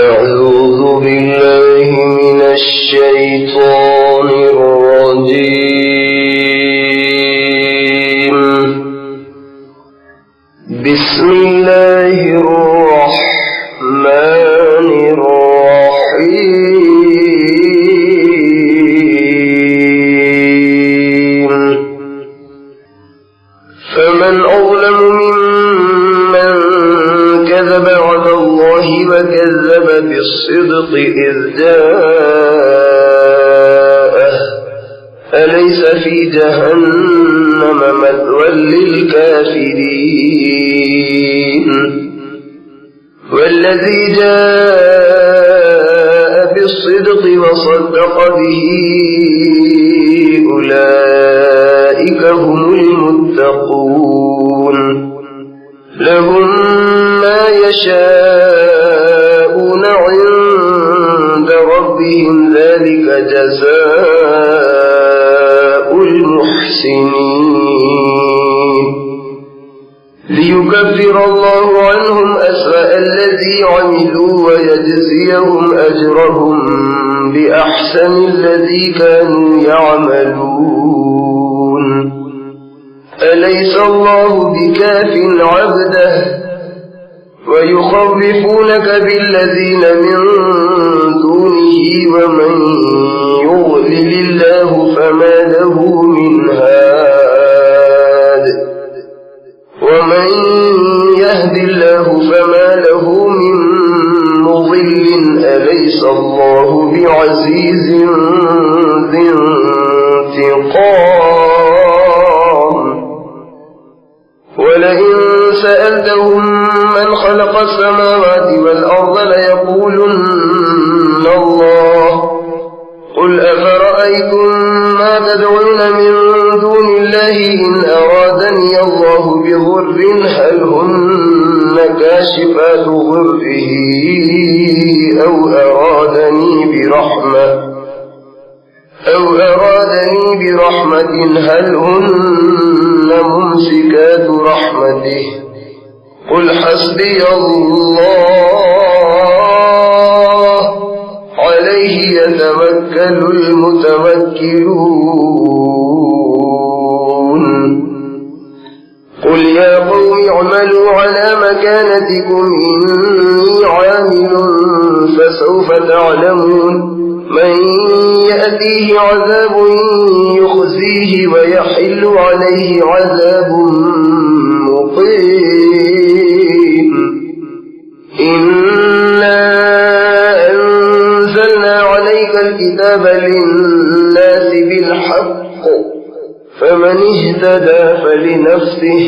أعوذ بالله من الشيطان الرجيم. بسم الله الرحمن الرحيم. فمن أظلم ممن كذب على الله وكذب بالصدق إذ جاءه أليس في جهنم مثوى للكافرين. والذي جاء بالصدق وصدق به أولئك هم المتقون. لهم ما يشاءون عند ربهم ذلك جزاء المحسنين. ليكفر الله عنهم أسوأ الذي عملوا ويجزيهم أجرهم بأحسن الذي كانوا يعملون. أليس الله بكاف عبده ويخوفونك بالذين من دونه ومن يضلل الله فما له من هاد ومن يهد الله فما له من مضل. أليس الله بعزيز ذي انتقام. ولئن سألتهم من خلق السماوات والأرض ليقولن الله. قل أفرأيتم ما تدعون من دون الله إن أرادني الله بضر هل هن كاشفات ضره أو أرادني برحمة هل هن ممسكات رحمته. قل حسبي الله عليه يتوكل المتوكلون. قل يا قوم اعملوا على مكانتكم إني عامل فسوف تعلمون من يأتيه عذاب يخزيه ويحل عليه عذاب مقيم. إنا أنزلنا عليك الكتاب للناس بالحق فمن اهتدى فلنفسه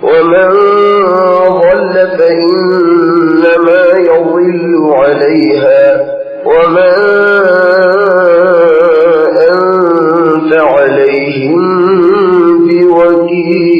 ومن ضل فإنما يضل عليها وما أنت عليهم بوكيل.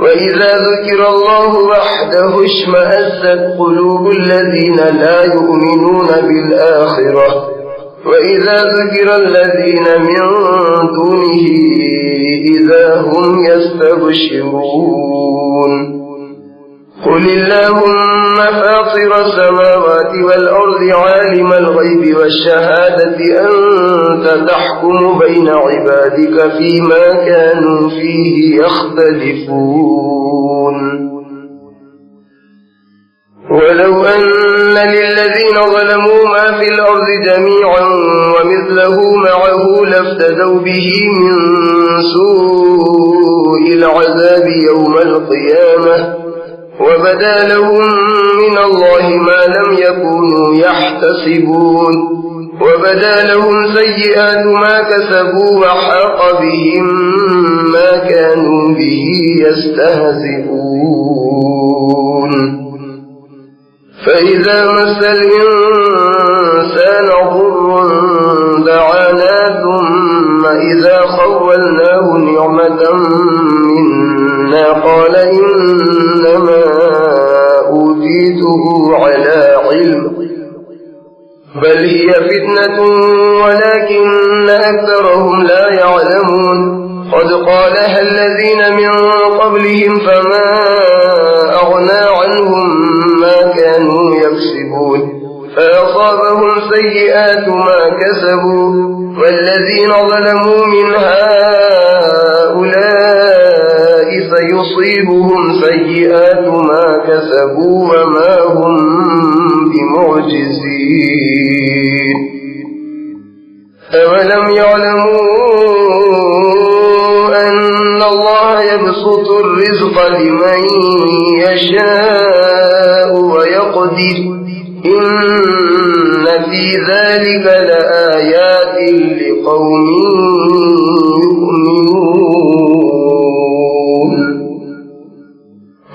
وإذا ذكر الله وحده اشمأزت قلوب الذين لا يؤمنون بالآخرة وإذا ذكر الذين من دونه إذا هم يستبشرون قل اللهم فاطر السماوات والأرض عالم الغيب والشهادة أنت تحكم بين عبادك فيما كانوا فيه يختلفون ولو أن للذين ظلموا ما في الأرض جميعا ومثله معه لافتدوا به من سوء العذاب يوم القيامة وبدا لهم من الله ما لم يكونوا يحتسبون وبدا لهم سيئات ما كسبوا وحاق بهم ما كانوا به يستهزئون فإذا مس الإنسان ضر دعانا ثم إذا خولناه نعمة منا قال إنما أوتيته على علم بل هي فتنة ولكن أكثرهم لا يعلمون قد قالها الذين من قبلهم فما أغنى عنهم ما كانوا يكسبون فأصابهم سيئات ما كسبوا والذين ظلموا من هؤلاء سيصيبهم سيئات ما كسبوا وما هم بمعجزين أولم يعلموا أن الله يبسط الرزق لمن يشاء ويقدر إن في ذلك لآيات لقوم يؤمنون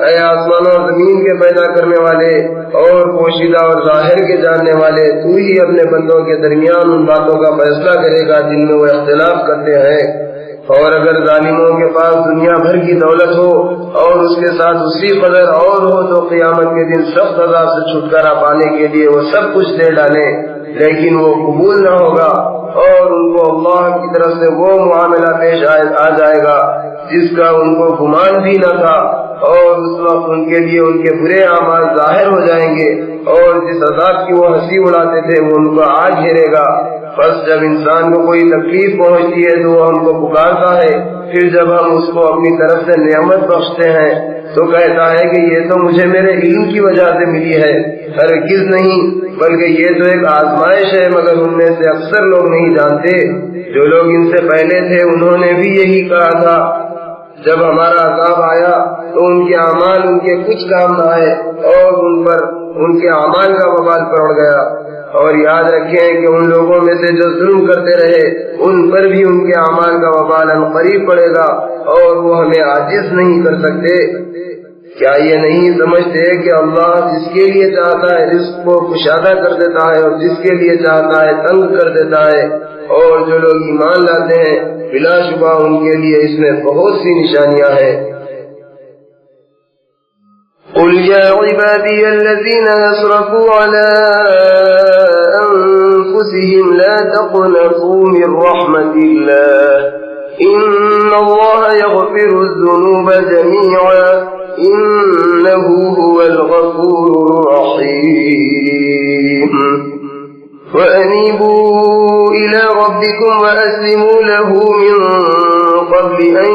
اے آسمانوں اور زمین کے پیدا کرنے والے اور پوشیدہ اور ظاہر کے جاننے والے، تو ہی اپنے بندوں کے درمیان ان باتوں کا فیصلہ کرے گا جن میں وہ اختلاف کرتے ہیں۔ اور اگر ظالموں کے پاس دنیا بھر کی دولت ہو اور اس کے ساتھ اسی قدر اور ہو تو قیامت کے دن سخت عذاب سے چھٹکارا پانے کے لیے وہ سب کچھ دے ڈالیں، لیکن وہ قبول نہ ہوگا اور ان کو اللہ کی طرف سے وہ معاملہ پیش آ جائے گا جس کا ان کو گمان بھی نہ تھا، اور اس وقت ان کے لیے ان کے برے اعمال ظاہر ہو جائیں گے، اور جس عذاب کی وہ ہنسی اڑاتے تھے وہ ان کو آ گھیرے گا۔ بس جب انسان کو کوئی تکلیف پہنچتی ہے تو وہ ہم کو پکارتا ہے، پھر جب ہم اس کو اپنی طرف سے نعمت بخشتے ہیں تو کہتا ہے کہ یہ تو مجھے میرے علم کی وجہ سے ملی ہے۔ ہرگز نہیں، بلکہ یہ تو ایک آزمائش ہے، مگر ان میں سے اکثر لوگ نہیں جانتے۔ جو لوگ ان سے پہلے تھے انہوں نے بھی یہی کہا تھا، جب ہمارا عذاب آیا تو ان کے اعمال ان کے کچھ کام نہ آئے اور ان پر ان کے اعمال کا وبال پڑ گیا۔ اور یاد رکھیں کہ ان لوگوں میں سے جو ظلم کرتے رہے ان پر بھی ان کے اعمال کا وبال عنقریب پڑے گا اور وہ ہمیں عاجز نہیں کر سکتے۔ کیا یہ نہیں سمجھتے کہ اللہ جس کے لیے چاہتا ہے رزق کو کشادہ کر دیتا ہے اور جس کے لیے چاہتا ہے تنگ کر دیتا ہے؟ اور جو لوگ ایمان لاتے ہیں بلا شبہ ان کے لیے اس میں بہت سی نشانیاں ہیں۔ قل يا عبادي الذين أسرفوا على أنفسهم لا تقنطوا من رحمة الله إن الله يغفر الذنوب جميعا إنه هو الغفور الرحيم وأنيبوا إلى ربكم وأسلموا له من قبل أن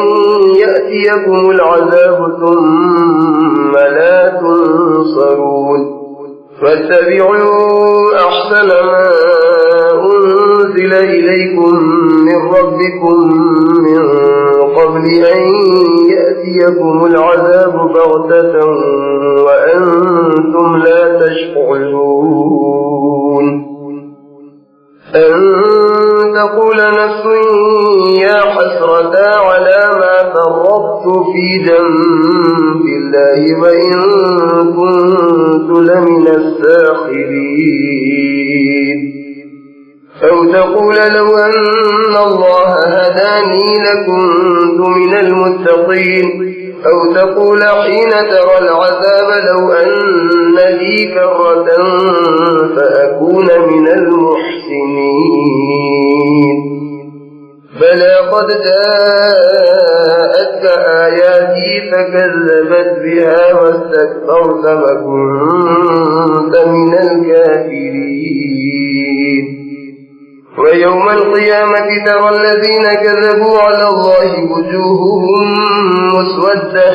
يأتيكم العذاب ثم لا تنصرون فاتبعوا أحسن ما أنزل إليكم من ربكم من قبل أن يأتيكم العذاب بغتة وأنتم لا تشعرون أن تقول نفس يا حسرة على ما فرطت في جنب الله وإن كنت لمن الساخرين أو تقول لو أن الله هداني لكنت من المتقين أو تقول حين ترى العذاب لو أن لي كرة فأكون من المحسنين بلى قد جاءتك آياتي فكذبت بها واستكبرت وكنت من الكافرين ويوم القيامة ترى الذين كذبوا على الله وجوههم مسودة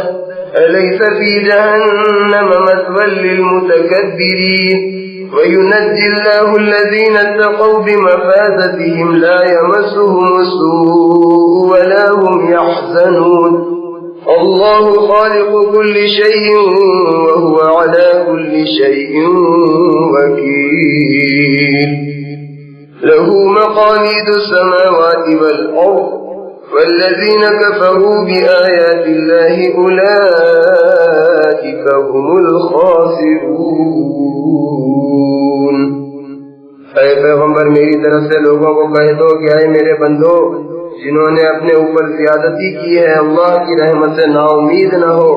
أليس في جهنم مثوى للمتكبرين وينجي الله الذين اتقوا بمفازتهم لا يمسهم السوء ولا هم يحزنون الله خالق كل شيء وهو على كل شيء وكيل له مقاليد السماوات والأرض والذين كفروا بآيات الله أولئك هم الخاسرون۔ اے پیغمبر میری طرف سے لوگوں کو کہہ دو کہ اے میرے بندو، جنہوں نے اپنے اوپر زیادتی کی ہے اللہ کی رحمت سے نا امید نہ ہو،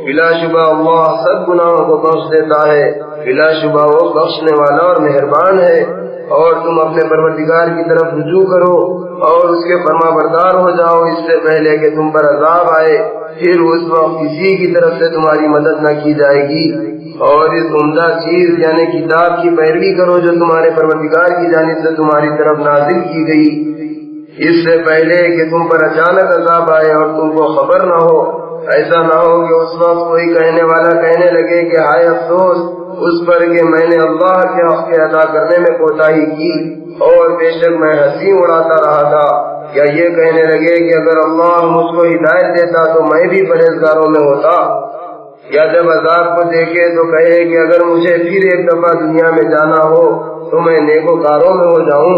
بلا شبہ اللہ سب گناہوں کو بخش دیتا ہے، بلا شبہ وہ بخشنے والا اور مہربان ہے۔ اور تم اپنے پروردگار کی طرف رجوع کرو اور اس کے فرما بردار ہو جاؤ اس سے پہلے کہ تم پر عذاب آئے، پھر اس وقت کسی کی طرف سے تمہاری مدد نہ کی جائے گی۔ اور اس عمدہ چیز یعنی کتاب کی پیروی کرو جو تمہارے پروردگار کی جانب سے تمہاری طرف نازل کی گئی، اس سے پہلے کہ تم پر اچانک عذاب آئے اور تم کو خبر نہ ہو۔ ایسا نہ ہو کہ اس وقت کوئی کہنے والا کہنے لگے کہ ہائے افسوس اس پر کہ میں نے اللہ کے حق کے ادا کرنے میں کوتاہی کی اور بے شک میں ہنسی اڑاتا رہا تھا۔ یا یہ کہنے لگے کہ اگر اللہ مجھ کو ہدایت دیتا تو میں بھی پرہیزگاروں میں ہوتا۔ یا جب عذاب کو دیکھے تو کہے کہ اگر مجھے پھر ایک دفعہ دنیا میں جانا ہو تو میں نیکوکاروں میں ہو جاؤں۔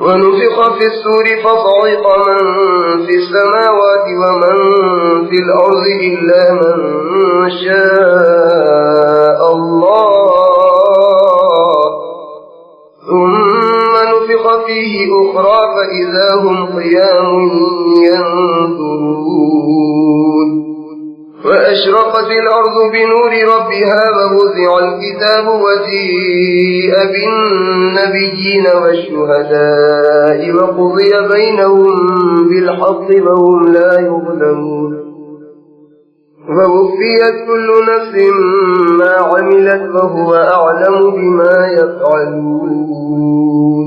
ونفخ في الصور فصعق من في السماوات ومن في الأرض إلا من شاء الله ثم نفخ فيه أخرى فإذا هم قيام ينظرون وأشرقت الأرض بنور ربها ووضع الكتاب وجيء بالنبيين والشهداء وقضي بينهم بالحق وهم لا يظلمون ووفيت كل نفس ما عملت وهو أعلم بما يفعلون।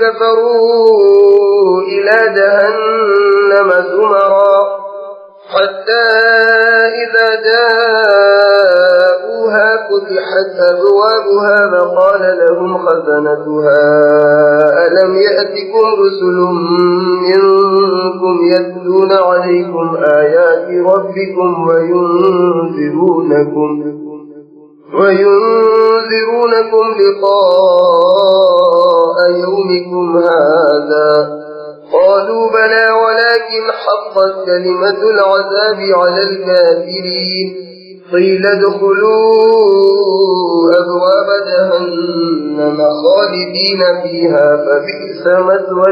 كفروا إلى جهنم زمرا حتى إذا جاءوها فتحت أبوابها وقال لهم خزنتها ألم يأتكم رسل منكم يتلون عليكم آيات ربكم وينذرونكم لقاء يومكم هذا قالوا بلى ولكن حقت كلمة العذاب على الكافرين قيل ادخلوا أبواب جهنم خالدين فيها فبئس مثوى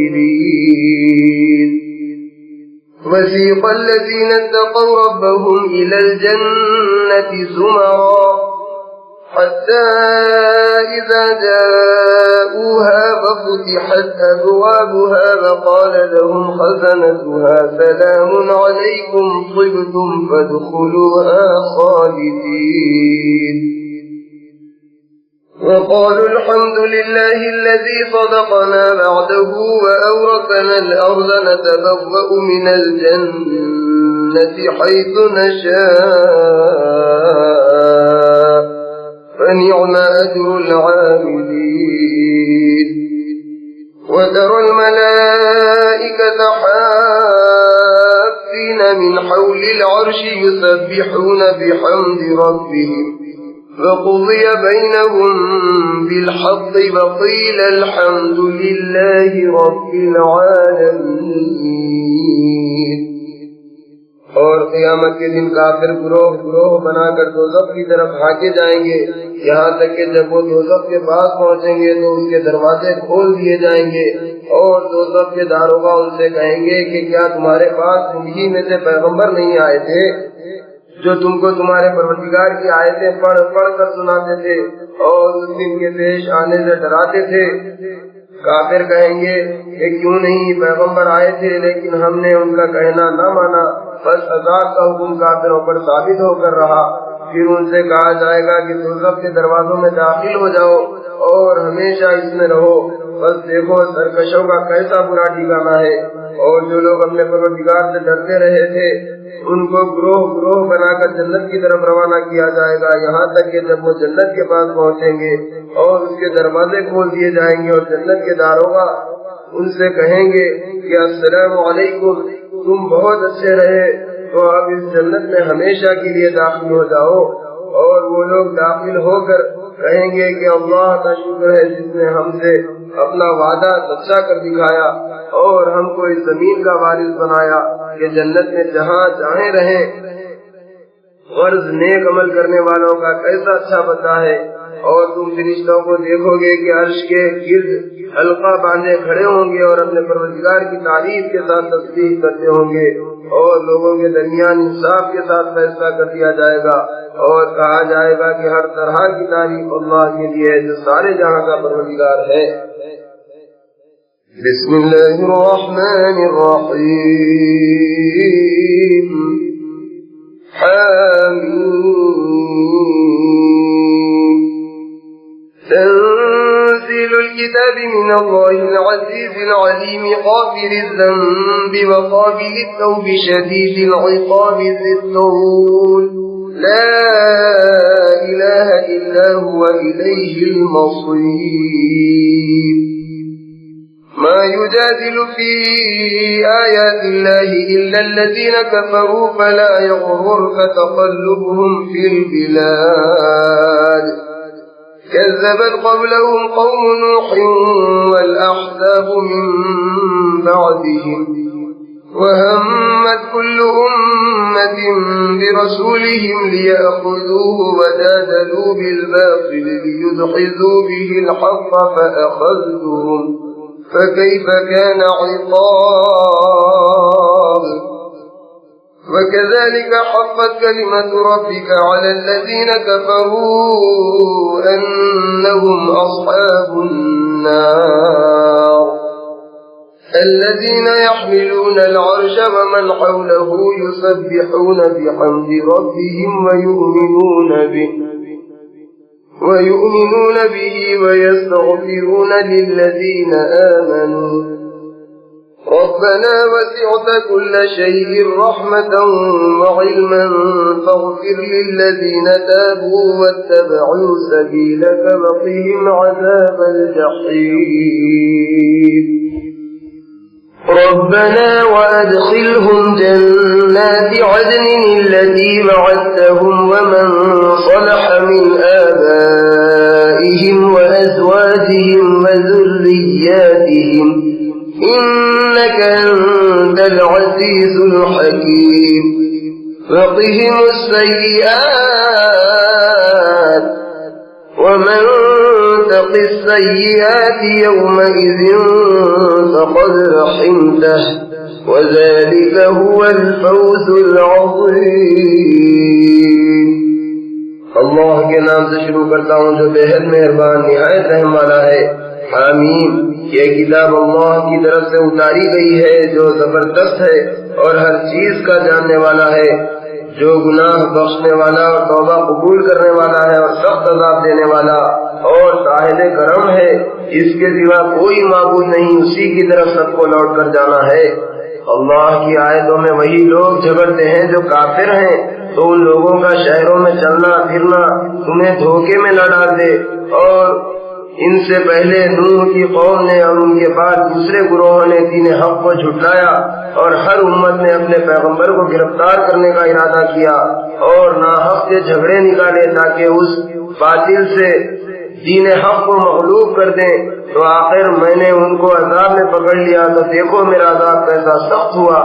المتكبرين وسيق الذين اتقوا ربهم إلى الجنة زمرا حتى إذا جاءوها وفتحت أبوابها وقال لهم خزنتها سلام عليكم طبتم فادخلوها خالدين وقالوا الحمد لله الذي صدقنا وعده وأورثنا الأرض نتبوأ من الجنة حيث نشاء فنعم أجر العاملين وترى الملائكة حافين من حول العرش يسبحون بحمد ربهم وقضي بينهم بالحق وقيل الحمد لله رب العالمين. اور قیامت کے دن کافر گروہ گروہ بنا کر دوزخ کی طرف ہانکے جائیں گے، یہاں تک کہ جب وہ دوزخ کے پاس پہنچیں گے تو اس کے دروازے کھول دیے جائیں گے اور دوزخ کے داروغہ ان سے کہیں گے کہ کیا تمہارے پاس زندگی میں سے پیغمبر نہیں آئے تھے جو تم کو تمہارے پروردگار کی آیتیں پڑھ پڑھ کر سناتے تھے اور اس دن کے پیش آنے سے ڈراتے تھے؟ کافر کہیں گے کہ کیوں نہیں، پیغمبر آئے تھے لیکن ہم نے ان کا کہنا نہ مانا، بس عذاب کا حکم کافروں پر ثابت ہو کر رہا. پھر ان سے کہا جائے گا کہ دوزخ کے دروازوں میں داخل ہو جاؤ اور ہمیشہ اس میں رہو. بس دیکھو سرکشوں کا کیسا برا ٹھکانہ ہے. اور جو لوگ اپنے پروردگار سے ڈرتے رہے تھے ان کو گروہ گروہ بنا کر جنت کی طرف روانہ کیا جائے گا، یہاں تک کہ جب وہ جنت کے پاس پہنچیں گے اور اس کے دروازے کھول دیے جائیں گے اور جنت کے داروغہ ان سے کہیں گے کہ السلام علیکم، تم بہت اچھے رہے تو اب اس جنت میں ہمیشہ کے لیے داخل ہو جاؤ. اور وہ لوگ داخل ہو کر کہیں گے کہ اللہ کا شکر ہے جس نے ہم سے اپنا وعدہ سچا کر دکھایا اور ہم کو اس زمین کا وارث بنایا کہ جنت میں جہاں چاہیں رہیں. غرض نیک عمل کرنے والوں کا کیسا اچھا بدلہ ہے. اور تم فرشتوں کو دیکھو گے کہ عرش کے گرد حلقہ باندھے کھڑے ہوں گے اور اپنے پروردگار کی تعریف کے ساتھ تسبیح کرتے ہوں گے اور لوگوں کے درمیان انصاف کے ساتھ فیصلہ کر دیا جائے گا اور کہا جائے گا کہ ہر طرح کی تعریف اللہ کے لیے ہے جو سارے جہاں کا پروردگار ہے. بسم اللہ الرحمن الرحیم. حامیم. تنزيل الكتاب من الله العزيز العليم غافر الذنب وقابل التوب شديد العقاب ذي الطول لا إله إلا هو إليه المصير. ما يجادل في آيات الله إلا الذين كفروا فلا يغررك تقلبهم في البلاد. كذبت قبلهم قوم نوح والأحزاب من بعدهم وهمت كل أمة برسولهم ليأخذوه وجادلوا بالباطل ليدحضوا به الحق فأخذتهم فكيف كان عقاب. وكذلك حقت كلمة ربك على الذين كفروا أنهم أصحاب النار الذين يحملون العرش ومن حوله يسبحون بحمد ربهم ويؤمنون به ويستغفرون للذين آمنوا ربنا وسعت كل شيء رحمة وعلما فاغفر للذين تابوا واتبعوا سبيلك وقهم عذاب الجحيم. ربنا وأدخلهم جنات عدن التي وعدتهم ومن صلح من آبائهم وأزواجهم وذرياتهم إنك أنت العزيز الحكيم. وقهم السيئات ومن تق السيئات يومئذ فقد رحمته وذلك هو الفوز العظيم. اللہ کے نام سے شروع کرتا ہوں جو بے حد مہربان نہایت رحم والا ہے. حامیم. یہ کتاب اللہ کی طرف سے اتاری گئی ہے جو زبردست ہے اور ہر چیز کا جاننے والا ہے. جو گناہ بخشنے والا اور توبہ قبول کرنے والا ہے اور سخت عذاب دینے والا اور صاحب کرم ہے، اس کے سوا کوئی معبود نہیں، اسی کی طرف سب کو لوٹ کر جانا ہے۔ اللہ کی آیتوں میں وہی لوگ جھگڑتے ہیں جو کافر ہیں، تو ان لوگوں کا شہروں میں چلنا پھرنا تمہیں دھوکے میں نہ ڈال دے۔ اور ان سے پہلے نوح کی قوم نے اور ان کے بعد دوسرے گروہوں نے دین حق کو جھٹلایا، اور ہر امت نے اپنے پیغمبر کو گرفتار کرنے کا ارادہ کیا اور ناحق کے جھگڑے نکالے تاکہ اس باطل سے دین حق کو مغلوب کر دیں۔ تو آخر میں نے ان کو عذاب میں پکڑ لیا، تو دیکھو میرا عذاب کیسا سخت ہوا۔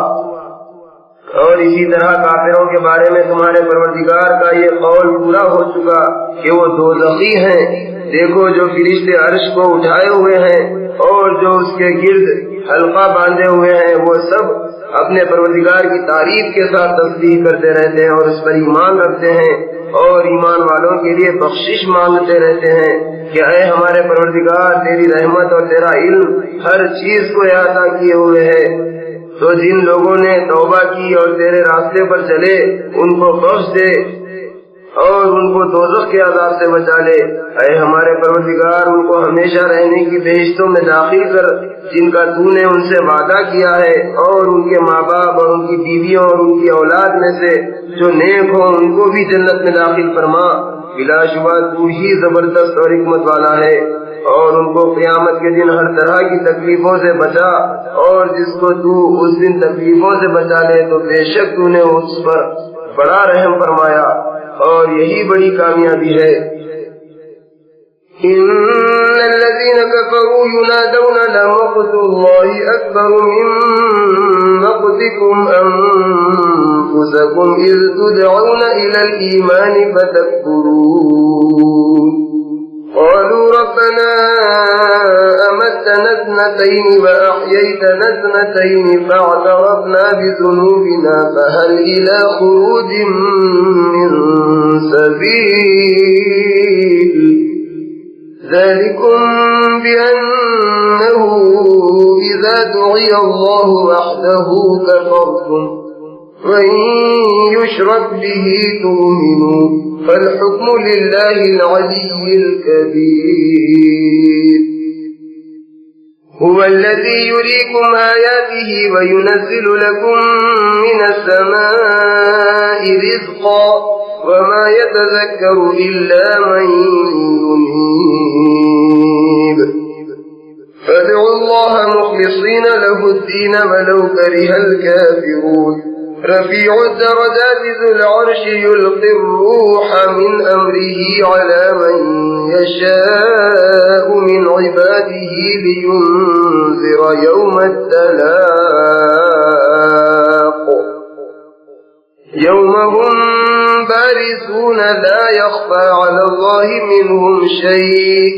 اور اسی طرح کافروں کے بارے میں تمہارے پروردگار کا یہ قول پورا ہو چکا کہ وہ دوزخی ہیں۔ دیکھو جو فرشتے عرش کو اٹھائے ہوئے ہیں اور جو اس کے گرد حلقہ باندھے ہوئے ہیں، وہ سب اپنے پروردگار کی تعریف کے ساتھ تسبیح کرتے رہتے ہیں اور اس پر ایمان رکھتے ہیں اور ایمان والوں کے لیے بخشش مانگتے رہتے ہیں کہ اے ہمارے پروردگار، تیری رحمت اور تیرا علم ہر چیز کو احاطہ کیے ہوئے ہے۔ تو جن لوگوں نے توبہ کی اور تیرے راستے پر چلے ان کو بخش دے اور ان کو دوزخ کے عذاب سے بچا لے۔ اے ہمارے پروردگار، ان کو ہمیشہ رہنے کی بہشتوں میں داخل کر جن کا تو نے ان سے وعدہ کیا ہے، اور ان کے ماں باپ اور ان کی بیویوں اور ان کی اولاد میں سے جو نیک ہوں ان کو بھی جنت میں داخل فرما۔ بلا شبہ تو ہی زبردست اور حکمت والا ہے۔ اور ان کو قیامت کے دن ہر طرح کی تکلیفوں سے بچا، اور جس کو تو اس دن تکلیفوں سے بچا لے تو بے شک تو نے اس پر بڑا رحم فرمایا، اور یہی بڑی کامیابی ہے۔ ان الذين كفروا ينادون لمقت الله اكبر من مقتكم انفسكم اذ تدعون الى الايمان فتكفرون قالوا ربنا امتنا اثنتين واحييتنا اثنتين فاعترفنا بذنوبنا فهل الى خروج من سبيل ذلكم بأنه إذا دعي الله وحده كفرتم وإن يشرك به تؤمنوا فالحكم لله العلي الكبير هو الذي يريكم آياته وينزل لكم من السماء رزقا وما يتذكر إلا من ينيب فادعوا الله مخلصين له الدين ولو كره الكافرون رفيع الدرجات ذو العرش يلقي الروح من أمره على من يشاء من عباده لينذر يوم التلاق يوم هم بارزون لا يخفى على الله منهم شيء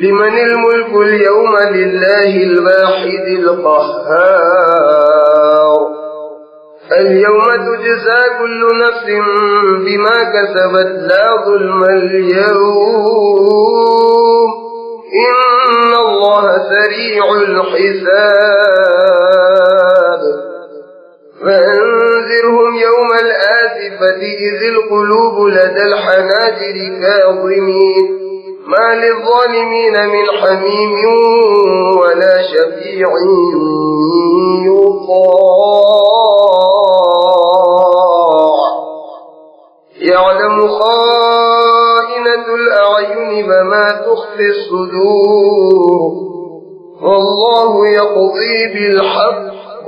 لمن الملك اليوم لله الواحد القهار اليوم تجزى كل نفس بما كسبت لا ظلم اليوم إن الله سريع الحساب فأنذرهم يوم الآزفة إذ القلوب لدى الحناجر كاظمين ما للظالمين من حميم ولا شفيع يطاع يعلم خائنة الأعين وما تخفي الصدور والله يقضي بالحق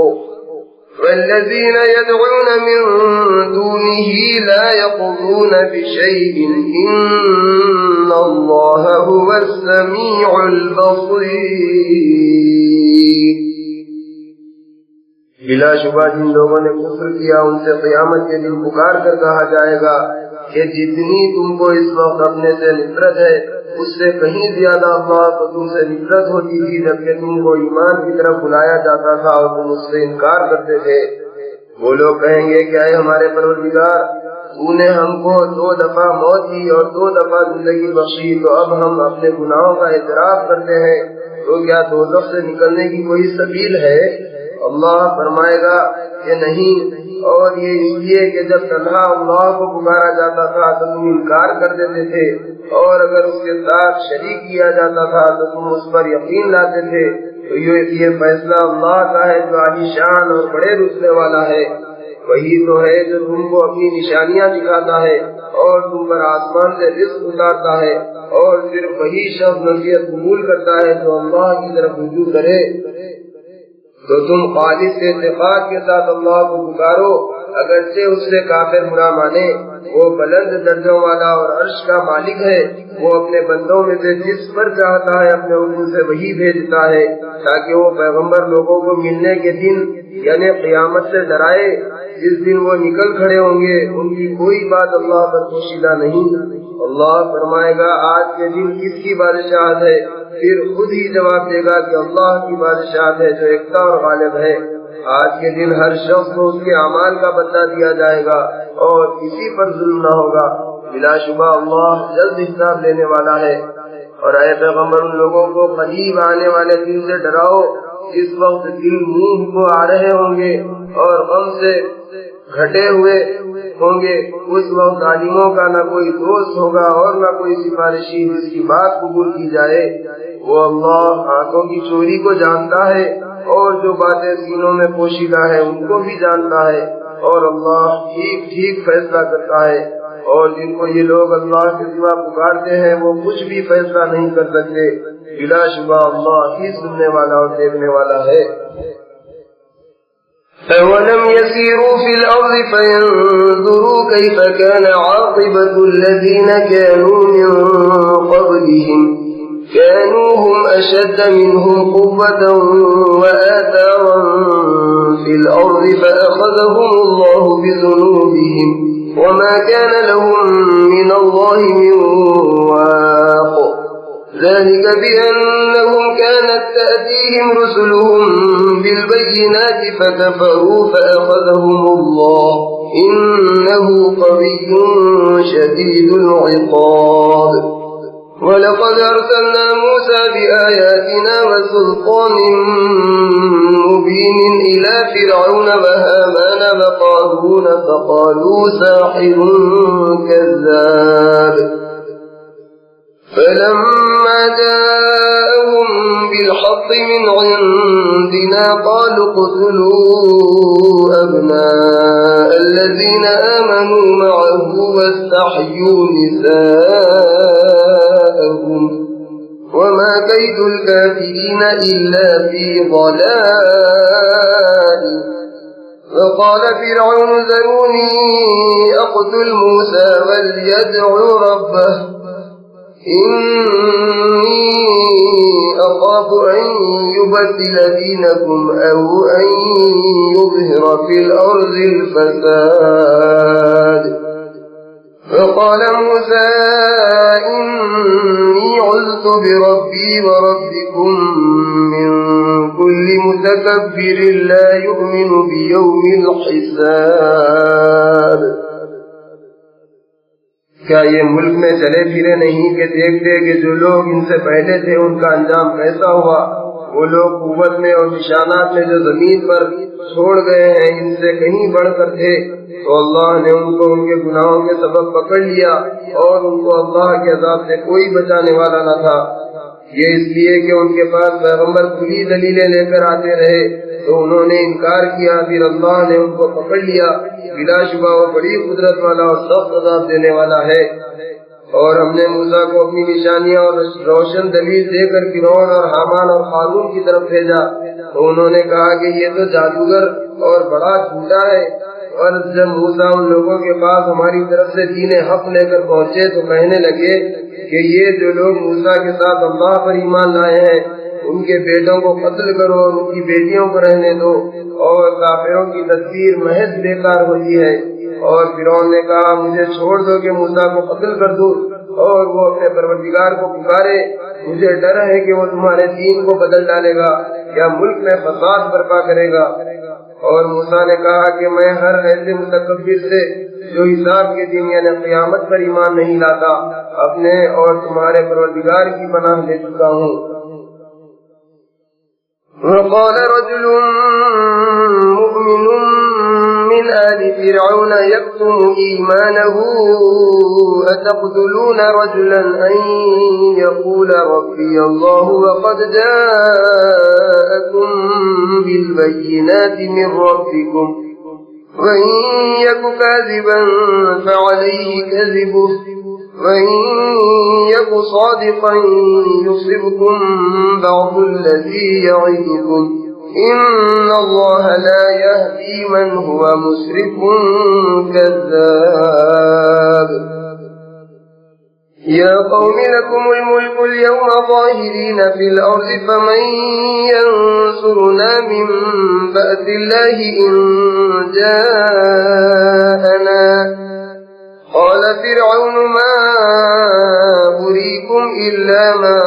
والذين يدعون من دونه لا يقضون بشيء إن الله هو السميع البصير بلا شبہ جن لوگوں نے کفر کیا ان سے قیامت کے دن پکار کر کہا جائے گا کہ جتنی تم کو اس وقت اپنے سے نفرت ہے اس سے کہیں زیادہ اللہ کو تم سے نفرت ہوتی تھی جبکہ تم کو ایمان کی طرف بلایا جاتا تھا اور تم اس سے انکار کرتے تھے۔ وہ لوگ کہیں گے کہ اے ہمارے پروردگار، تو نے ہم کو 2 دفعہ موت دی اور 2 دفعہ زندگی بخشی، تو اب ہم اپنے گناہوں کا اعتراف کرتے ہیں، تو کیا دوزخ سے نکلنے کی کوئی سبیل ہے؟ اللہ فرمائے گا کہ نہیں، اور یہ اس لیے کہ جب تنہا اللہ کو پکارا جاتا تھا تو تم انکار کر دیتے تھے، اور اگر اس کے ساتھ شریک کیا جاتا تھا تو تم اس پر یقین لاتے تھے۔ تو یہ فیصلہ اللہ کا ہے جو عالی شان اور بڑے رتبے والا ہے۔ وہی تو ہے جو تم کو اپنی نشانیاں دکھاتا ہے اور تم پر آسمان سے رزق اتارتا ہے، اور صرف وہی شخص نصیحت قبول کرتا ہے جو اللہ کی طرف رجوع کرے۔ تو تم خالص اعتقاد کے ساتھ اللہ کو پکارو، اگرچہ اس سے کافر برا مانے۔ وہ بلند درجوں والا اور عرش کا مالک ہے، وہ اپنے بندوں میں سے جس پر چاہتا ہے اپنے حکم سے وہی بھیجتا ہے، تاکہ وہ پیغمبر لوگوں کو ملنے کے دن یعنی قیامت سے ڈرائے، جس دن وہ نکل کھڑے ہوں گے، ان کی کوئی بات اللہ پر پوشیدہ نہیں۔ اللہ فرمائے گا آج کے دن کس کی بادشاہت ہے؟ پھر خود ہی جواب دے گا کہ اللہ کی بادشاہت ہے جو یکتا اور غالب ہے۔ آج کے دن ہر شخص کو اس کے اعمال کا بدلہ دیا جائے گا اور کسی پر ظلم نہ ہوگا۔ بلا شبہ اللہ جلد حساب لینے والا ہے۔ اور اے پیغمبر ان لوگوں کو قریب آنے والے دن سے ڈراؤ جس وقت دل منہ کو آ رہے ہوں گے اور غم سے گھٹے ہوئے ہوں گے۔ اس وقت عالموں کا نہ کوئی دوست ہوگا اور نہ کوئی سفارشی جس کی بات قبول کی جائے۔ وہ اللہ آنکھوں کی چوری کو جانتا ہے اور جو باتیں سینوں میں پوشیدہ ہے ان کو بھی جانتا ہے، اور اللہ ٹھیک ٹھیک فیصلہ کرتا ہے۔ اور جن کو یہ لوگ اللہ کے سوا پکارتے ہیں وہ کچھ بھی فیصلہ نہیں کر سکتے۔ بلا شبہ اللہ ہی سننے والا اور دیکھنے والا ہے۔ أَوَلَمْ يَسِيرُوا فِي الْأَرْضِ فَيَنْظُرُوا كَيْفَ كَانَ عَاقِبَةُ الَّذِينَ كَانُوا مِنْ قَبْلِهِمْ كَانُوا هُمْ أَشَدَّ مِنْهُمْ قُوَّةً وَآثَارًا فِي الْأَرْضِ فَأَخَذَهُمُ اللَّهُ بِذُنُوبِهِمْ وَمَا كَانَ لَهُمْ مِنَ اللَّهِ مِنْ وَاقٍ ذلك بأنهم كانت تأتيهم رسلهم بالبينات فكفروا فأخذهم الله إنه قوي شديد العقاب ولقد أرسلنا موسى بآياتنا وسلطان مبين إلى فرعون وهامان وقارون فقالوا ساحر كذاب فلما جاءهم بالحق من عندنا قالوا اقتلوا أبناء الذين آمنوا معه واستحيوا نساءهم وما كيد الكافرين إلا في ضلال فقال فرعون ذروني أقتل موسى وليدع ربه إني أخاف أن يبدل دينكم أو أن يظهر في الأرض الفساد فقال موسى إني عذت بربي وربكم من كل متكبر لا يؤمن بيوم الحساب کیا یہ ملک میں چلے پھرے نہیں کہ دیکھتے کہ جو لوگ ان سے پہلے تھے ان کا انجام کیسا ہوا؟ وہ لوگ قوت میں اور نشانات میں جو زمین پر چھوڑ گئے ہیں ان سے کہیں بڑھ کر تھے، تو اللہ نے ان کو ان کے گناہوں کے سبب پکڑ لیا اور ان کو اللہ کے عذاب سے کوئی بچانے والا نہ تھا۔ یہ اس لیے کہ ان کے پاس پیغمبر کھلی دلیلیں لے کر آتے رہے تو انہوں نے انکار کیا، پھر اللہ نے ان کو پکڑ لیا۔ بلا شبہ وہ بڑی قدرت والا اور سخت عذاب دینے والا ہے۔ اور ہم نے موسیٰ کو اپنی نشانیاں اور روشن دلیل دے کر فرعون اور حامان اور قارون کی طرف بھیجا، تو انہوں نے کہا کہ یہ تو جادوگر اور بڑا جھوٹا ہے۔ اور جب موسیٰ ان لوگوں کے پاس ہماری طرف سے دین حق لے کر پہنچے تو کہنے لگے کہ یہ جو لوگ موسیٰ کے ساتھ اللہ پر ایمان لائے ہیں ان کے بیٹوں کو قتل کرو اور ان کی بیٹیوں کو رہنے دو، اور کافروں کی تدبیر محض بیکار ہوتی ہے۔ اور فرعون نے کہا مجھے چھوڑ دو کہ موسیٰ کو قتل کر دوں اور وہ اپنے پروردگار کو پکارے، مجھے ڈر ہے کہ وہ تمہارے دین کو بدل ڈالے گا یا ملک میں فساد برپا کرے گا۔ اور موسیٰ نے کہا کہ میں ہر ایسے متکبر سے جو حساب کے دن یعنی قیامت پر ایمان نہیں لاتا اپنے اور تمہارے پروردگار کی پناہ لے چکا ہوں۔ وقال رجل مؤمن من آل فرعون يكتم إيمانه أتقتلون رجلا أن يقول ربي الله وقد جاءكم بالبينات من ربكم وإن يك كاذبا فعليه كذبه وإن يك صادقا يصبكم بعض الذي يعدكم إن الله لا يهدي من هو مسرف كذاب يا قوم لكم الملك اليوم ظاهرين في الأرض فمن ينصرنا من بأس الله إن جاءنا قال فرعون ما أريكم إلا ما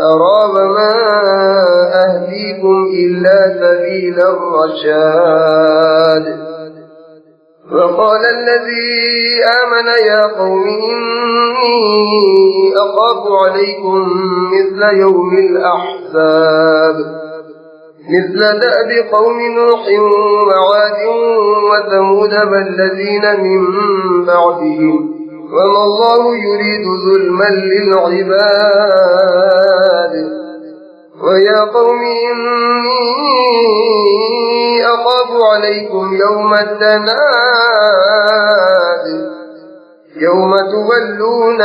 أرى وما أهديكم إلا سبيل الرشاد وقال الذي آمن يا قوم إني أخاف عليكم مثل يوم الأحزاب مثل دأب قوم نوح وعاد وثمود والذين من بعدهم وما الله يريد ظلما للعباد ويا قوم إني أخاف عليكم يوم التناد يوم تولون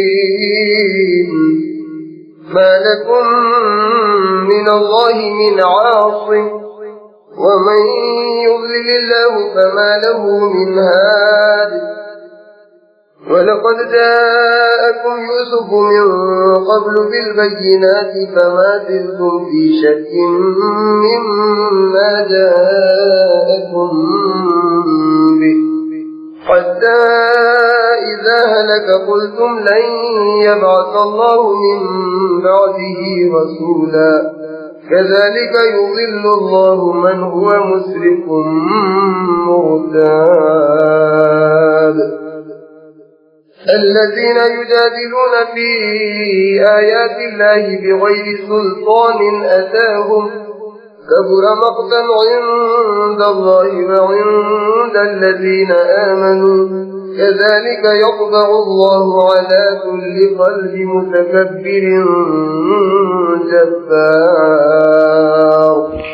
مدبرين ما لكم من الله من عاصم ومن يضلل الله فما له من هاد ولقد جاءكم يوسف من قبل بالبينات فما زلتم في شك مما جاءكم به حتى إذا هلك قلتم لن يبعث الله من بعده رسولا كذلك يضل الله من هو مسرف مرتاب الذين يجادلون في آيات الله بغير سلطان أتاهم كبر مقتا عند الله وعند الذين آمنوا كذلك يطبع الله على كل قلب متكبر جبار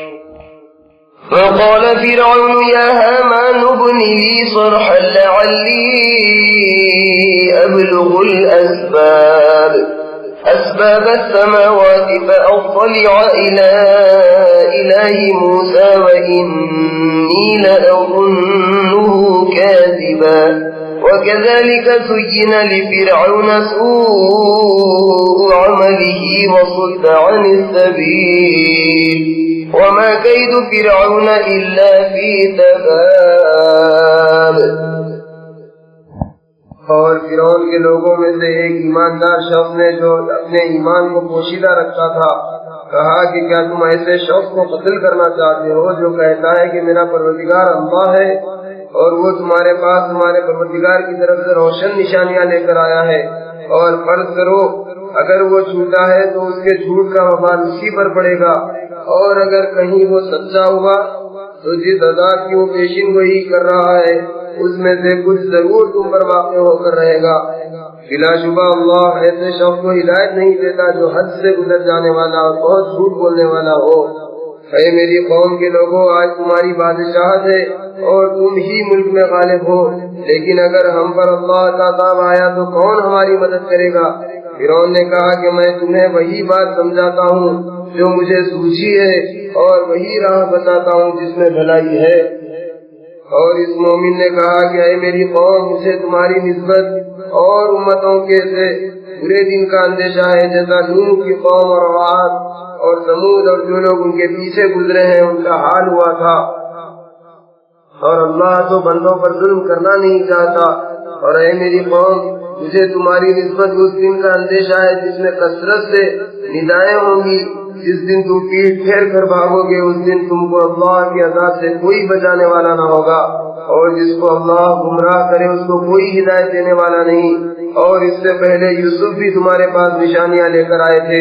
وقال فرعون يا هامان ابن لي صرحا لعلي أبلغ أسباب السماوات فأطلع إلى إله موسى وإني لأظنه كاذبا وكذلك زين لفرعون سوء عمله وصد عن السبيل وما كيد فرعون إلا في تباب اور فرعون کے لوگوں میں سے ایک ایماندار شخص نے جو اپنے ایمان کو پوشیدہ رکھتا تھا کہا کہ کیا تم ایسے شخص کو قتل کرنا چاہتے ہو جو کہتا ہے کہ میرا پروردگار اللہ ہے اور وہ تمہارے پاس تمہارے پروردگار کی طرف سے روشن نشانیاں لے کر آیا ہے اور فرض کرو اگر وہ جھوٹا ہے تو اس کے جھوٹ کا وبال اسی پر پڑے گا اور اگر کہیں وہ سچا ہوا تو جس عذاب کی وہ پیشین گوئی کر رہا ہے اس میں سے کچھ ضرور تم پر واقع ہو کر رہے گا بلا شبہ اللہ ایسے شخص کو ہدایت نہیں دیتا جو حد سے گزر جانے والا اور بہت جھوٹ بولنے والا ہو اے میری قوم کے لوگوں آج تمہاری بادشاہت ہے اور تم ہی ملک میں غالب ہو لیکن اگر ہم پر اللہ کا عذاب آیا تو کون ہماری مدد کرے گا فرعون نے کہا کہ میں تمہیں وہی بات سمجھاتا ہوں جو مجھے سوچی ہے اور وہی راہ بتاتا ہوں جس میں بھلائی ہے اور اس مومن نے کہا کہ اے میری قوم مجھے تمہاری نسبت اور امتوں کے سے برے دن کا اندیشہ ہے جیسا نوح کی قوم اور عاد اور ثمود اور جو لوگ ان کے پیچھے گزرے ہیں ان کا حال ہوا تھا اور اللہ تو بندوں پر ظلم کرنا نہیں چاہتا اور اے میری قوم مجھے تمہاری نسبت اس دن کا اندیشہ ہے جس میں کثرت سے ندائیں ہوں گی جس دن تم پیٹ پھیر کر بھاگو گے اس دن تم کو اللہ کے عذاب سے کوئی بچانے والا نہ ہوگا اور جس کو اللہ گمراہ کرے اس کو کوئی ہدایت دینے والا نہیں اور اس سے پہلے یوسف بھی تمہارے پاس نشانیاں لے کر آئے تھے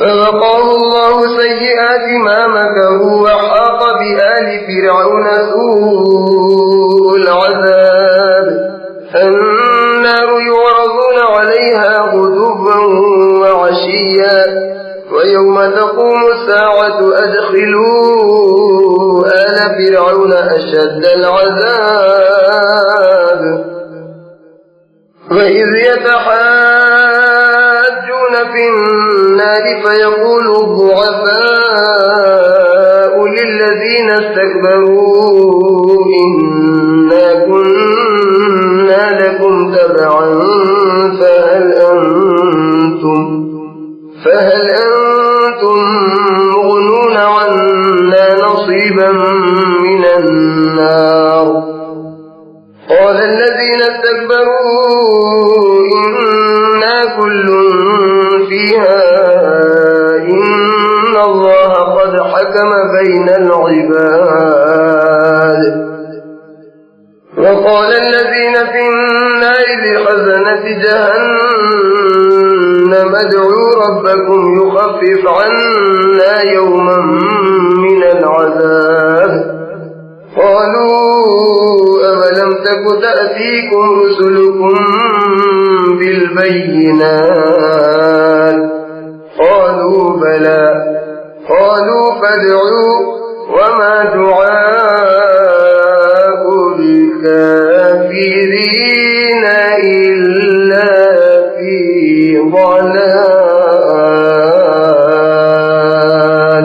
فوقاه الله سيئات ما مكروا وحاق بآل فرعون سوء العذاب النار يعرضون عليها غدوا وعشيا ويوم تقوم الساعة أدخلوا آل فرعون أشد العذاب وإذ يتحاجون في النار فيقول الضعفاء للذين استكبروا إنا كنا لكم تبعا فهل أنتم مغنون عنا نصيبا من النار قال الذين استكبروا إنا كل فيها إن الله قد حكم بين العباد. وقال الذين في النار لخزنة جهنم ادعوا ربكم يخفف عنا يوما من العذاب قالوا أولم تك تأتيكم رسلكم بالبينات قالوا بلى قالوا فادعوا وما دعاء الكافرين إلا في ضلال.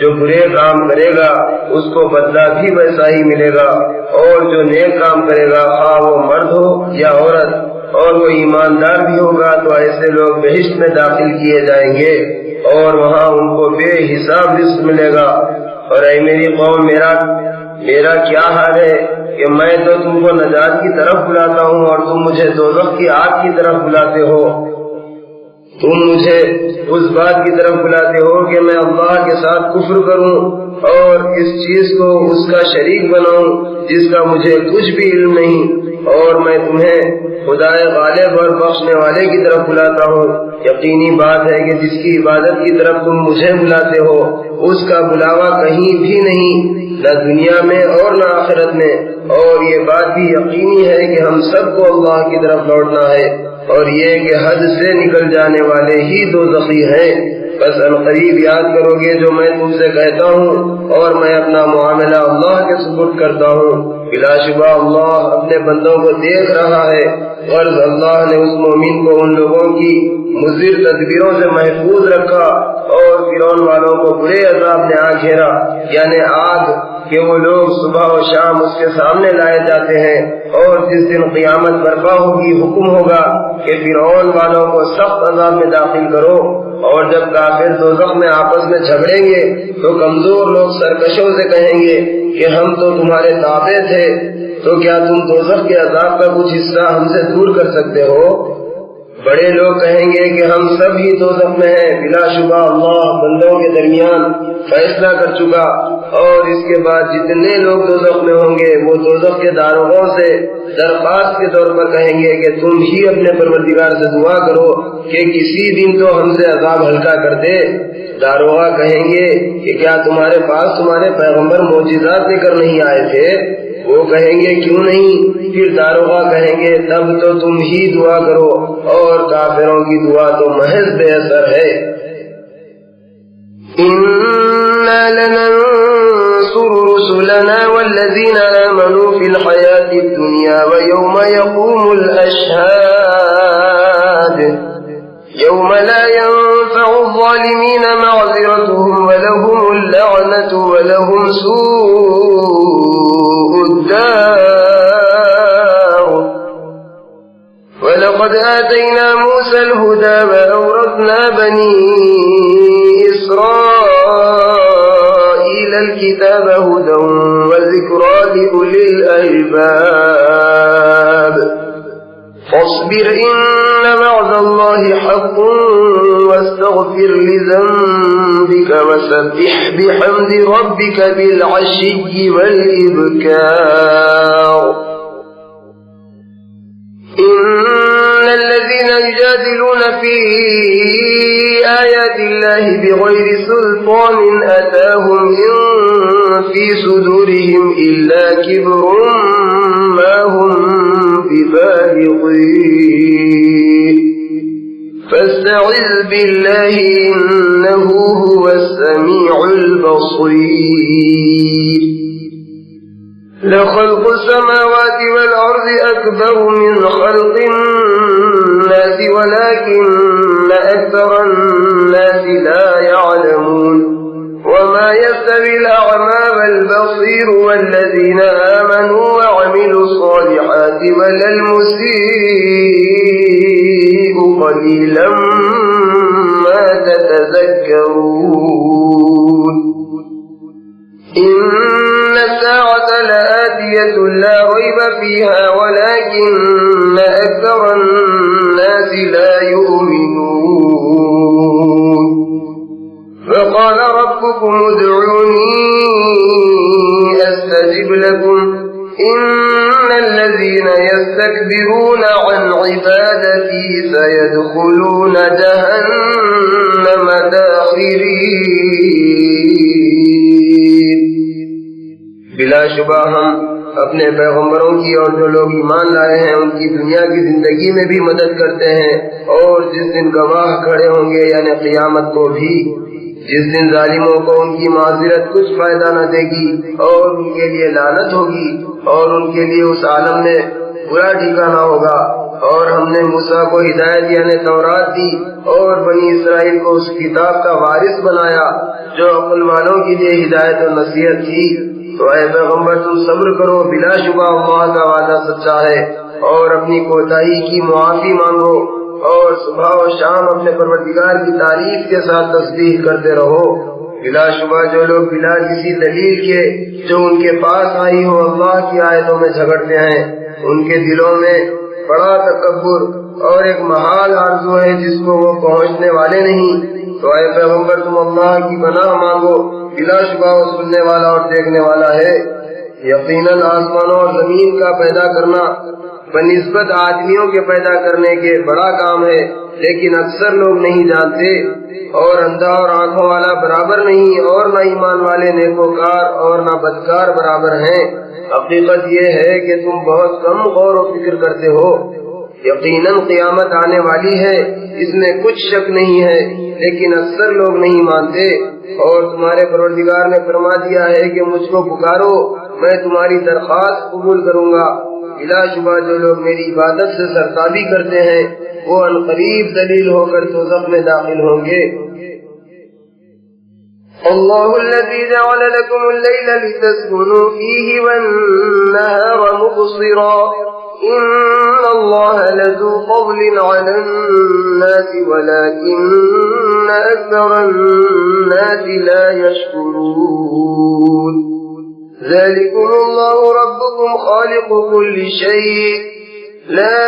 جو برے کام کرے گا اس کو بدلہ بھی ویسا ہی ملے گا، اور جو نیک کام کرے گا خواہ وہ مرد ہو یا عورت اور وہ ایماندار بھی ہوگا تو ایسے لوگ بہشت میں داخل کیے جائیں گے اور وہاں ان کو بے حساب رزق ملے گا۔ اور اے میری قوم، میرا کیا حال ہے کہ میں تو تم کو نجات کی طرف بلاتا ہوں اور تم مجھے دوزخ کی آگ کی طرف بلاتے ہو۔ تم مجھے اس بات کی طرف بلاتے ہو کہ میں اللہ کے ساتھ کفر کروں اور اس چیز کو اس کا شریک بناؤں جس کا مجھے کچھ بھی علم نہیں، اور میں تمہیں خدائے غالب اور بخشنے والے کی طرف بلاتا ہوں۔ یقینی بات ہے کہ جس کی عبادت کی طرف تم مجھے بلاتے ہو اس کا بلاوا کہیں بھی نہیں، نہ دنیا میں اور نہ آخرت میں، اور یہ بات بھی یقینی ہے کہ ہم سب کو اللہ کی طرف لوٹنا ہے، اور یہ کہ حد سے نکل جانے والے ہی دوزخی ہیں۔ بس عنقریب یاد کرو گے جو میں تم سے کہتا ہوں اور میں اپنا معاملہ اللہ کے سپرد کرتا ہوں۔ بلا شبہ اللہ اپنے بندوں کو دیکھ رہا ہے، غرض اللہ نے اس مومن کو ان لوگوں کی مضر تدبیروں سے محفوظ رکھا اور فرعون والوں کو برے عذاب نے آ گھیرا، یعنی آگ کہ وہ لوگ صبح و شام اس کے سامنے لائے جاتے ہیں، اور جس دن قیامت برپا ہوگی حکم ہوگا کہ فرعون والوں کو سخت عذاب میں داخل کرو، اور جب کافر دوزخ میں آپس میں جھگڑیں گے تو کمزور لوگ سرکشوں سے کہیں گے کہ ہم تو تمہارے تابع تھے، تو کیا تم دوزخ کے عذاب کا کچھ حصہ ہم سے دور کر سکتے ہو؟ بڑے لوگ کہیں گے کہ ہم سب ہی دوزخ میں ہیں۔ بلا شبہ اللہ بندوں کے درمیان فیصلہ کر چکا، اور اس کے بعد جتنے لوگ دوزخ میں ہوں گے وہ دوزخ کے داروغوں سے درخواست کے طور پر کہیں گے کہ تم ہی اپنے پروردگار سے دعا کرو کہ کسی دن تو ہم سے عذاب ہلکا کر دے۔ داروغہ کہیں گے کہ کیا تمہارے پاس تمہارے پیغمبر معجزات لے کر نہیں آئے تھے؟ وہ کہیں گے کیوں نہیں؟ پھر داروغہ کہیں گے تب تو تم ہی دعا کرو، اور کافروں کی دعا تو محض بے اثر ہے۔ اِنَّا لَنَنصُرُ رُسُلَنَا وَالَّذِينَ آمَنُوا فِي الْحَيَاةِ الدُّنْيَا وَيَوْمَ يَقُومُ الْأَشْهَادُ يَوْمَ لَا يَنفَعُ الظَّالِمِينَ مَعْذِرَتُهُمْ وَلَهُمُ اللَّعْنَةُ وَلَهُمْ سُوءُ الدَّارِ وَلَقَدْ آتَيْنَا مُوسَى الْهُدَى وَأَوْرَثْنَا بَنِي إسرائيل الكتاب هدى وذكرى لأولي الألباب فاصبر إن وعد الله حق واستغفر لذنبك وسبح بحمد ربك بالعشي والإبكار إن الذين يجادلون في آيات الله بغير سلطان أتاهم إن في صدورهم إلا كبر ما هم ببالغيه فاستعذ بالله إنه هو السميع البصير لخلق السماوات والأرض أكبر من خلق الناس ولكن أكثر الناس لا يعلمون وما يستوي الأعمى والبصير والذين آمنوا وعملوا الصالحات ولا المسيء قليلا ما تتذكرون إن الساعة لآتية لا ريب فيها ولكن أكثر الناس لا يؤمنون وقال ربكم ادعوني أستجب لكم إن الذين يستكبرون عن عبادتي سيدخلون جهنم داخرين بلا شبہ ہم اپنے پیغمبروں کی اور جو لوگ ایمان لائے ہیں ان کی دنیا کی زندگی میں بھی مدد کرتے ہیں، اور جس دن گواہ کھڑے ہوں گے یعنی قیامت کو بھی، جس دن ظالموں کو ان کی معذرت کچھ فائدہ نہ دے گی اور ان کے لیے لعنت ہوگی اور ان کے لیے اس عالم میں برا ٹھکانہ ہوگا۔ اور ہم نے موسیٰ کو ہدایت یعنی تورات دی اور بنی اسرائیل کو اس کتاب کا وارث بنایا جو عقل والوں کے لیے ہدایت و نصیحت تھی۔ تو اے پیغمبر تم صبر کرو، بلا شبہ اللہ کا وعدہ سچا ہے، اور اپنی کوتاہی کی معافی مانگو، اور صبح و شام اپنے پروردگار کی تعریف کے ساتھ تسبیح کرتے رہو۔ بلا شبہ جو لوگ بلا کسی دلیل کے جو ان کے پاس آئی ہو اللہ کی آیتوں میں جھگڑتے ہیں، ان کے دلوں میں بڑا تکبر اور ایک محال آرزو ہے جس کو وہ پہنچنے والے نہیں۔ تو اے پیغمبر تم اللہ کی پناہ مانگو، بلا شبہ وہ سننے والا اور دیکھنے والا ہے۔ یقیناً آسمانوں اور زمین کا پیدا کرنا بنسبت آدمیوں کے پیدا کرنے کے بڑا کام ہے، لیکن اکثر لوگ نہیں جانتے، اور اندھا اور آنکھوں والا برابر نہیں، اور نہ ایمان والے نیکوکار اور نہ بدکار برابر ہیں۔ حقیقت یہ ہے کہ تم بہت کم غور و فکر کرتے ہو۔ یقیناً قیامت آنے والی ہے، اس میں کچھ شک نہیں ہے، لیکن اکثر لوگ نہیں مانتے۔ اور تمہارے پروردگار نے فرما دیا ہے کہ مجھ کو پکارو، میں تمہاری درخواست قبول کروں گا۔ بلا شبہ جو لوگ میری عبادت سے سرتابی کرتے ہیں وہ عنقریب ذلیل ہو کر دوزخ میں داخل ہوں گے۔ اللہ الذی جعل لکم اللیل لتسکنوا فیہ والنہار مبصرا ان اللہ لذو فضل علی الناس ولکن اکثر الناس لا یشکرون۔ ذلكم الله ربكم خالق كل شيء لا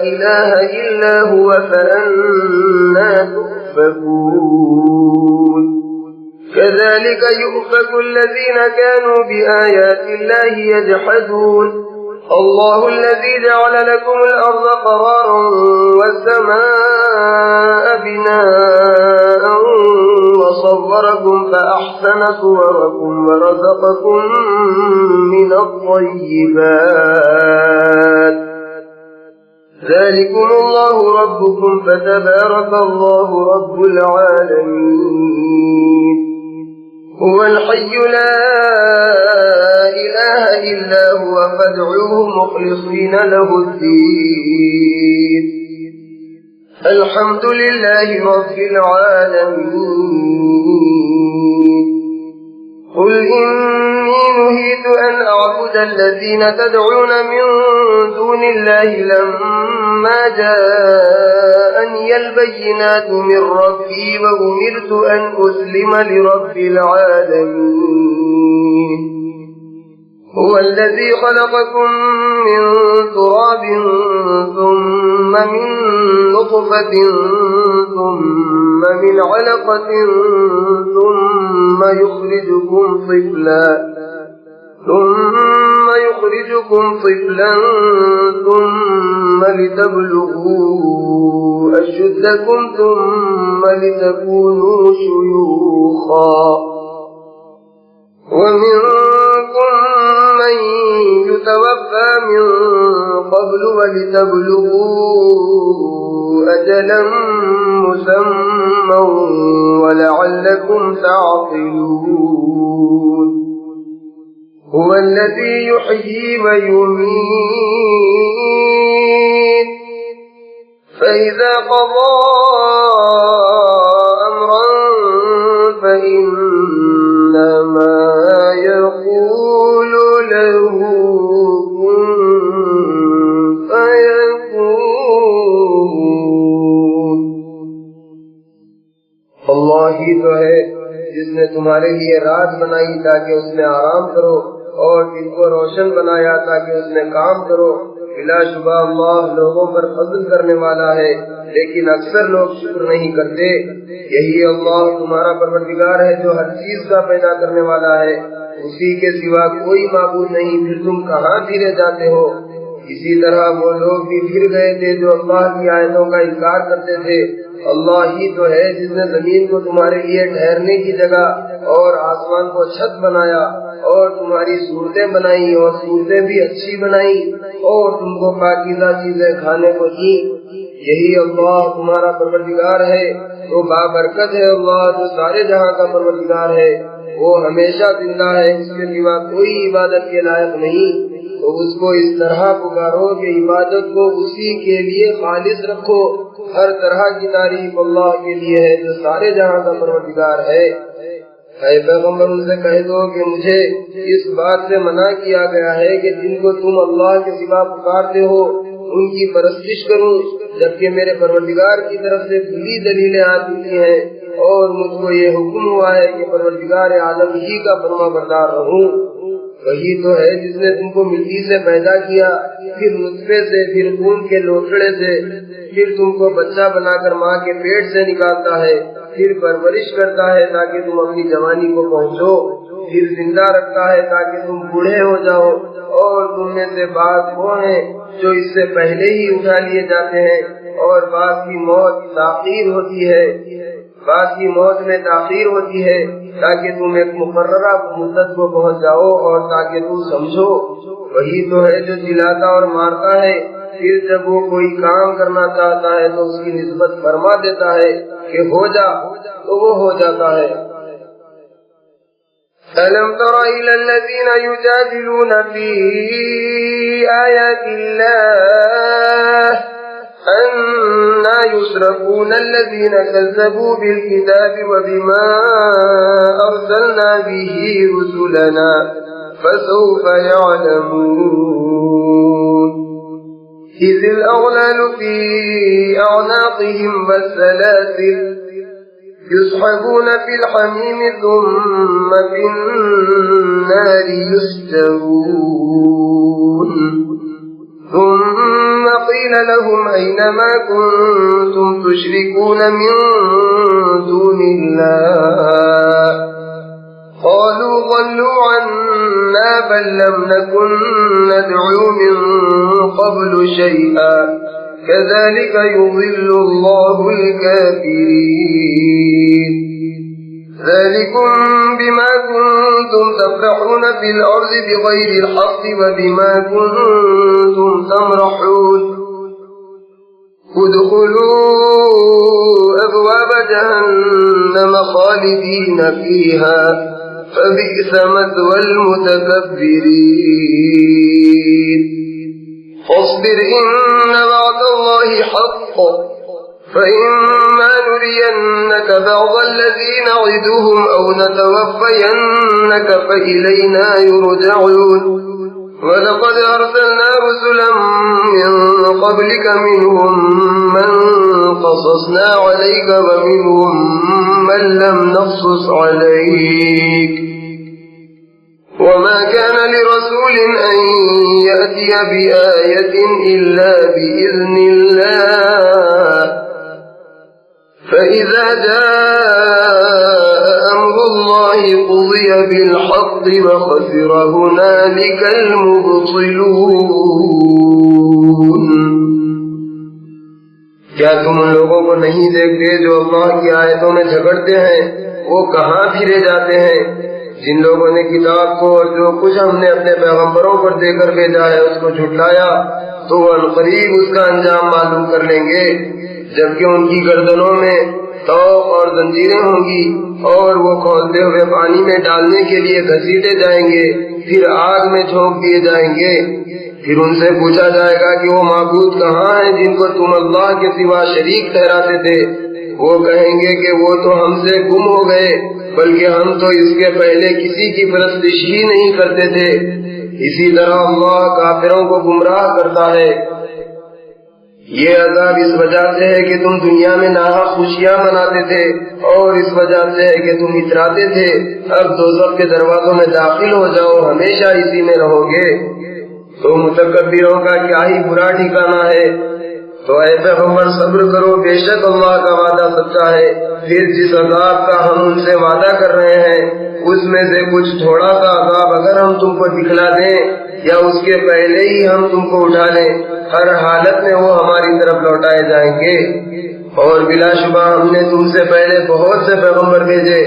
إله إلا هو فأنا تؤفكون۔ كذلك يؤفك الذين كانوا بآيات الله يجحدون۔ الله الذي جعل لكم الأرض قرارا والسماء بناء وصوركم فأحسن صوركم ورزقكم من الطيبات ذلكم الله ربكم فتبارك الله رب العالمين۔ هو الحي لا إله إلا هو فادعوه مخلصين له الدين الحمد لله رب العالمين۔ قل إني نهيت أن أعبد الذين تدعون من دون الله لما جاءني البينات من ربي وأمرت أن أسلم لرب العالمين۔ هو الذي خلقكم من تراب ثم من نطفة ثم من علقة ثم يخرجكم طفلا ثم لتبلغوا أشدكم ثم لتكونوا شيوخا ومنكم من يتوفى من قبل ولتبلغوا أجلا مسمى ولعلكم تعقلون۔ هو الذي يحيي ويميت فإذا قضى أمرا فإنما يقول له كن فيكون۔ اللہ ہی تو ہے جس نے تمہارے لیے رات بنائی تاکہ اس میں آرام کرو، اور دن کو روشن بنایا تاکہ اس میں کام کرو۔ بلا شبہ اللہ لوگوں پر فضل کرنے والا ہے، لیکن اکثر لوگ شکر نہیں کرتے۔ یہی اللہ تمہارا پروردگار ہے جو ہر چیز کا پیدا کرنے والا ہے، اسی کے سوا کوئی معبود نہیں، پھر تم کہاں پھرے جاتے ہو؟ اسی طرح وہ لوگ بھی پھر گئے تھے جو اللہ کی آیتوں کا انکار کرتے تھے۔ اللہ ہی تو ہے جس نے زمین کو تمہارے لیے ٹھہرنے کی جگہ اور آسمان کو چھت بنایا، اور تمہاری صورتیں بنائی اور صورتیں بھی اچھی بنائی، اور تم کو پاکیزہ چیزیں کھانے کو دی۔ یہی اللہ تمہارا پروردگار ہے، تو بابرکت ہے اللہ جو سارے جہاں کا پروردگار ہے، وہ ہمیشہ زندہ ہے، اس کے سوا کوئی عبادت کے لائق نہیں۔ تو تو اس کو اس طرح پکارو کہ عبادت کو اسی کے لیے خالص رکھو. ہر طرح کی تعریف اللہ کے لیے ہے جو سارے جہاں کا پروردگار ہے. اے پیغمبر ان سے کہہ دو کہ مجھے اس بات سے منع کیا گیا ہے کہ جن کو تم اللہ کے سوا پکارتے ہو ان کی پرستش کروں، جبکہ میرے پروردگار کی طرف سے کھلی دلیلیں آ چکی ہیں اور مجھ کو یہ حکم ہوا ہے کہ پروردگار عالم ہی کا فرما بردار رہوں. وہی تو ہے جس نے تم کو مٹی سے پیدا کیا، پھر نطفے سے، پھر خون کے لوٹڑے سے، پھر تم کو بچہ بنا کر ماں کے پیٹ سے نکالتا ہے، پھر پرورش کرتا ہے تاکہ تم اپنی جوانی کو پہنچو، پھر زندہ رکھتا ہے تاکہ تم بوڑھے ہو جاؤ. اور تم میں سے بعض وہ ہیں جو اس سے پہلے ہی اٹھا لیے جاتے ہیں، اور بعض کی موت تاخیر ہوتی ہے، بعض کی موت میں تاخیر ہوتی ہے تاکہ تم ایک مقررہ مدت کو پہنچ جاؤ اور تاکہ تم سمجھو. وہی تو ہے جو جلاتا اور مارتا ہے، پھر جب وہ کوئی کام کرنا چاہتا ہے تو اس کی نسبت فرما دیتا ہے کہ ہو جا، تو وہ ہو جاتا ہے. أَلَمْ تَرَ إِلَى الَّذِينَ يُجَادِلُونَ فِي آيَاتِ اللَّهِ أَنَّىٰ يُصْرَفُونَ الَّذِينَ كَذَّبُوا بِالْكِتَابِ وَبِمَا أَرْسَلْنَا بِهِ رُسُلَنَا فَسَوْفَ يَعْلَمُونَ إِذِ الْأَغْلَالُ فِي أَعْنَاقِهِمْ وَالسَّلَاسِلُ يُسْحَبُونَ فِي الْحَمِيمِ ثُمَّ فِي النَّارِ يُسْجَرُونَ ثُمَّ قِيلَ لَهُمْ أَيْنَ مَا كُنتُمْ تُشْرِكُونَ مِن دُونِ اللَّهِ قَالُوا ضَلُّوا عَنَّا بَل لَّمْ نَكُن نَّدْعُو مِن قَبْلُ شَيْئًا كَذَلِكَ يُضِلُّ اللَّهُ الْكَافِرِينَ ذَلِكُمْ بِمَا كُنتُمْ تَفْرَحُونَ فِي الْأَرْضِ بِغَيْرِ الْحَقِّ وَبِمَا كُنتُمْ تَمْرَحُونَ ادْخُلُوا أَبْوَابَ جَهَنَّمَ خَالِدِينَ فِيهَا فَبِئْسَ مَثْوَى الْمُتَكَبِّرِينَ فاصبر إن وعد الله حق فإما نرينك بعض الذي نعدهم أو نتوفينك فإلينا يرجعون ولقد أرسلنا رسلا من قبلك منهم من قصصنا عليك ومنهم من لم نقصص عليك وما كان لرسول أن يأتي بآية إلا بإذن الله فإذا جاء أمر الله قضي بالحق وخسر هنالك المبطلون. کیا تم ان لوگوں کو نہیں دیکھتے جو اللہ کی آیتوں میں جھگڑتے ہیں؟ وہ کہاں پھرے جاتے ہیں؟ جن لوگوں نے کتاب کو اور جو کچھ ہم نے اپنے پیغمبروں پر دے کر بھیجا ہے اس کو جھٹلایا تو وہ عنقریب اس کا انجام معلوم کر لیں گے، جبکہ ان کی گردنوں میں طوق اور زنجیریں ہوں گی اور وہ کھولتے ہوئے پانی میں ڈالنے کے لیے گھسیٹے جائیں گے، پھر آگ میں جھونک دیے جائیں گے. پھر ان سے پوچھا جائے گا کہ وہ معبود کہاں ہیں جن کو تم اللہ کے سوا شریک ٹھہراتے تھے؟ وہ کہیں گے کہ وہ تو ہم سے گم ہو گئے، بلکہ ہم تو اس کے پہلے کسی کی پرستش ہی نہیں کرتے تھے. اسی طرح اللہ کافروں کو گمراہ کرتا ہے. یہ عذاب اس وجہ سے ہے کہ تم دنیا میں ناحق خوشیاں مناتے تھے اور اس وجہ سے ہے کہ تم اتراتے تھے. اب دوزخ کے دروازوں میں داخل ہو جاؤ، ہمیشہ اسی میں رہو گے. تو متکبروں کا کیا ہی برا ٹھکانہ ہے. تو اے پیغمبر صبر کرو، بے شک اللہ کا وعدہ سچا ہے. پھر جس عذاب کا ہم ان سے وعدہ کر رہے ہیں اس میں سے کچھ تھوڑا سا عذاب اگر ہم تم کو دکھلا دیں یا اس کے پہلے ہی ہم تم کو اٹھا لیں، ہر حالت میں وہ ہماری طرف لوٹائے جائیں گے. اور بلا شبہ ہم نے تم سے پہلے بہت سے پیغمبر بھیجے،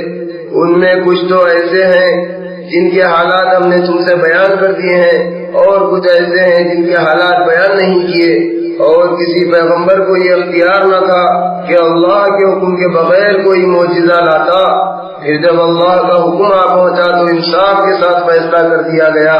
ان میں کچھ تو ایسے ہیں جن کے حالات ہم نے تم سے بیان کر دیے ہیں اور کچھ ایسے ہیں جن کے حالات بیان نہیں کیے. اور کسی پیغمبر کو یہ اختیار نہ تھا کہ اللہ کے حکم کے بغیر کوئی معجزہ لاتا. پھر جب اللہ کا حکم آ پہنچا تو انصاف کے ساتھ فیصلہ کر دیا گیا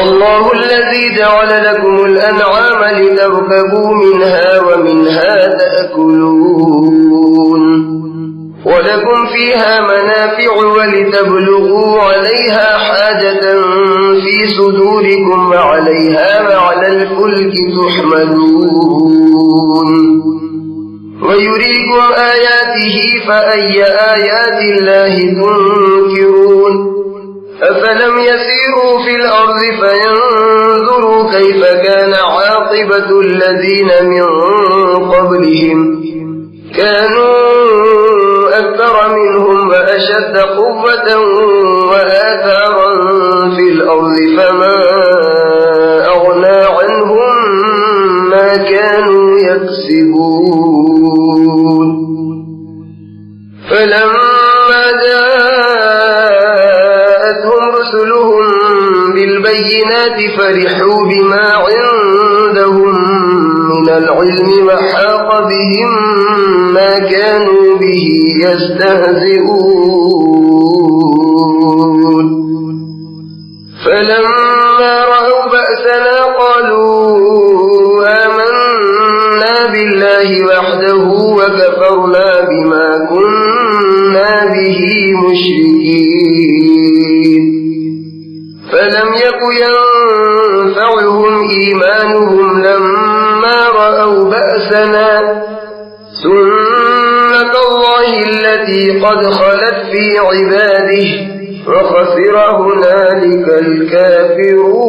الله الذي جعل لكم الأنعام لتركبوا منها ومنها تأكلون ولكم فيها منافع ولتبلغوا عليها حاجة في صدوركم وعليها وعلى الفلك تحملون ويريكم آياته فأي آيات الله تنكرون أفلم يسيروا في الأرض فينظروا كيف كان عاقبة الذين من قبلهم كانوا أكثر منهم وأشد قوة وآثارا في الأرض فما أغنى عنهم ما كانوا يكسبون فلما جاءتهم رسلهم بالبينات فرحوا بما عندهم من العلم وحاق بهم ما كانوا به يستهزئون فلما رأوا بأسنا قالوا آمنا بالله وحده وكفرنا بما كنا به مشركين فلم يك ينفعهم إيمانهم لما رأوا بأسنا سنة الله التي قد خلت في عباده وخسر هنالك الكافرون।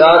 4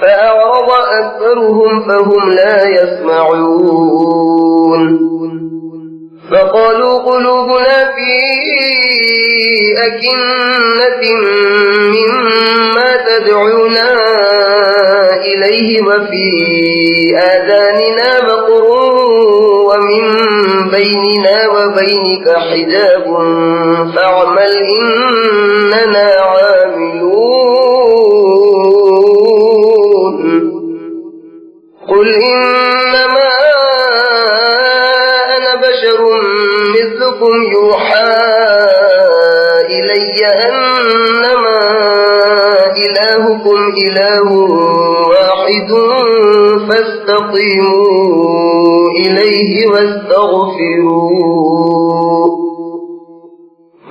فأعرض أكثرهم فهم لا يسمعون فقالوا قلوبنا في أكنة مما تدعونا إليه وفي آذاننا وقر ومن بيننا وبينك حجاب فاعمل إننا عاملون قل إنما أنا بشر مثلكم يوحى إلي أنما إلهكم إله واحد فاستقيموا إليه واستغفروه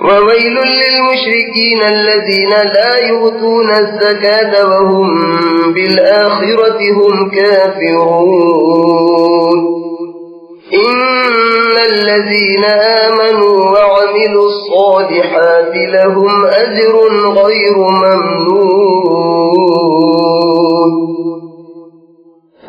وويل للمشركين الذين لا يؤتون الزكاة وهم بالآخرة هم كافرون إن الذين آمنوا وعملوا الصالحات لهم أجر غير ممنون।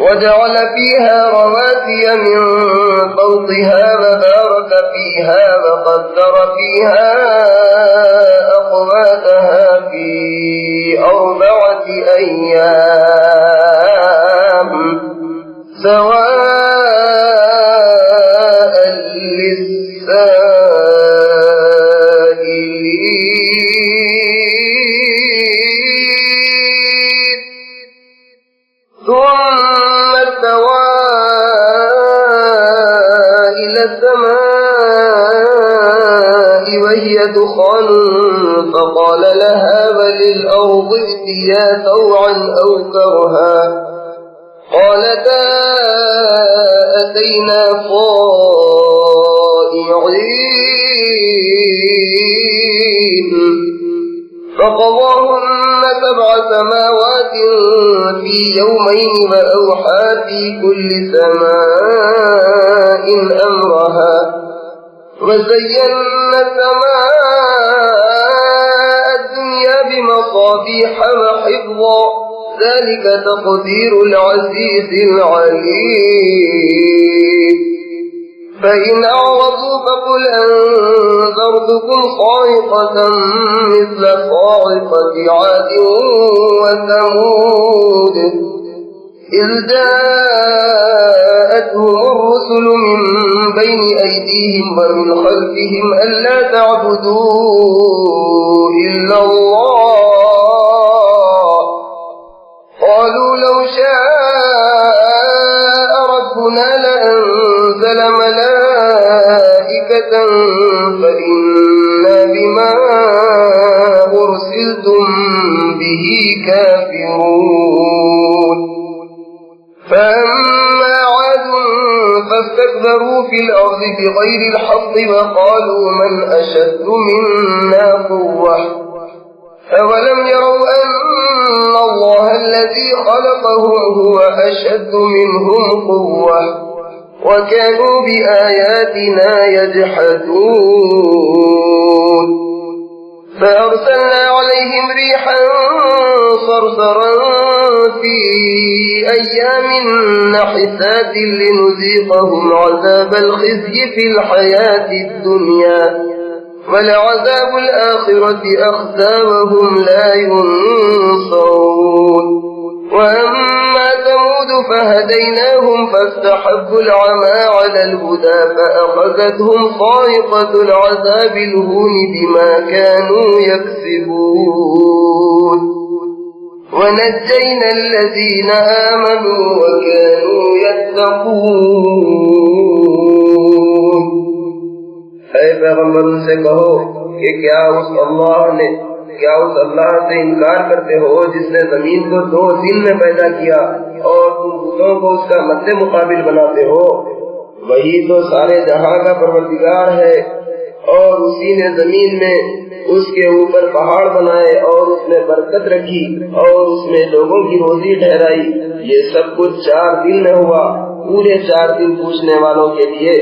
وجعل فيها رواسي من فوقها وبارك فيها وقدر فيها أقواتها في 4 أيام سواء للسائلين ثم استوى إلى السماء وهي دخان فقال لها وللأرض ائتيا طوعا أو كرها قالتا أتينا طائعين فقضاهن 7 سماوات في يومين وأوحى في كل سماء أمرها وزينا السماء الدنيا بمصابيح وحفظا ذلك تقدير العزيز العليم فإن أعرضوا فقل أنذرتكم صاعقة مثل صاعقة عاد وثمود إذ جاءتهم الرسل من بين أيديهم ومن خلفهم ألا تعبدوا إلا الله قالوا لو شاء ربنا لأنزل ملائكة فإنا بما أرسلتم به كافرون فأما عاد فاستكبروا في الأرض بغير الحق وقالوا من أشد منا قوة أولم يروا أن الله الذي خلقهم هو أشد منهم قوة وكانوا بآياتنا يجحدون فأرسلنا عليهم ريحا صرصرا في أيام نحسات لنذيقهم عذاب الخزي في الحياة الدنيا ولعذاب الآخرة أخزى وهم لا ينصرون وأما ثمود فهديناهم فاستحبوا العمى على الهدى فأخذتهم صاعقة العذاب الهون بما كانوا يكسبون ونجينا الذين آمنوا وكانوا يتقون اے پیغمبر ان سے کہو کہ کیا اس اللہ سے انکار کرتے ہو جس نے زمین کو 2 دن میں پیدا کیا اور تم بتوں کو اس کا مد مقابل بناتے ہو؟ وہی تو سارے جہاں کا پروردگار ہے اور اسی نے زمین میں اس کے اوپر پہاڑ بنائے اور اس میں برکت رکھی اور اس میں لوگوں کی روزی ٹھہرائی. یہ سب کچھ 4 دن میں ہوا، پورے 4 دن پوچھنے والوں کے لیے.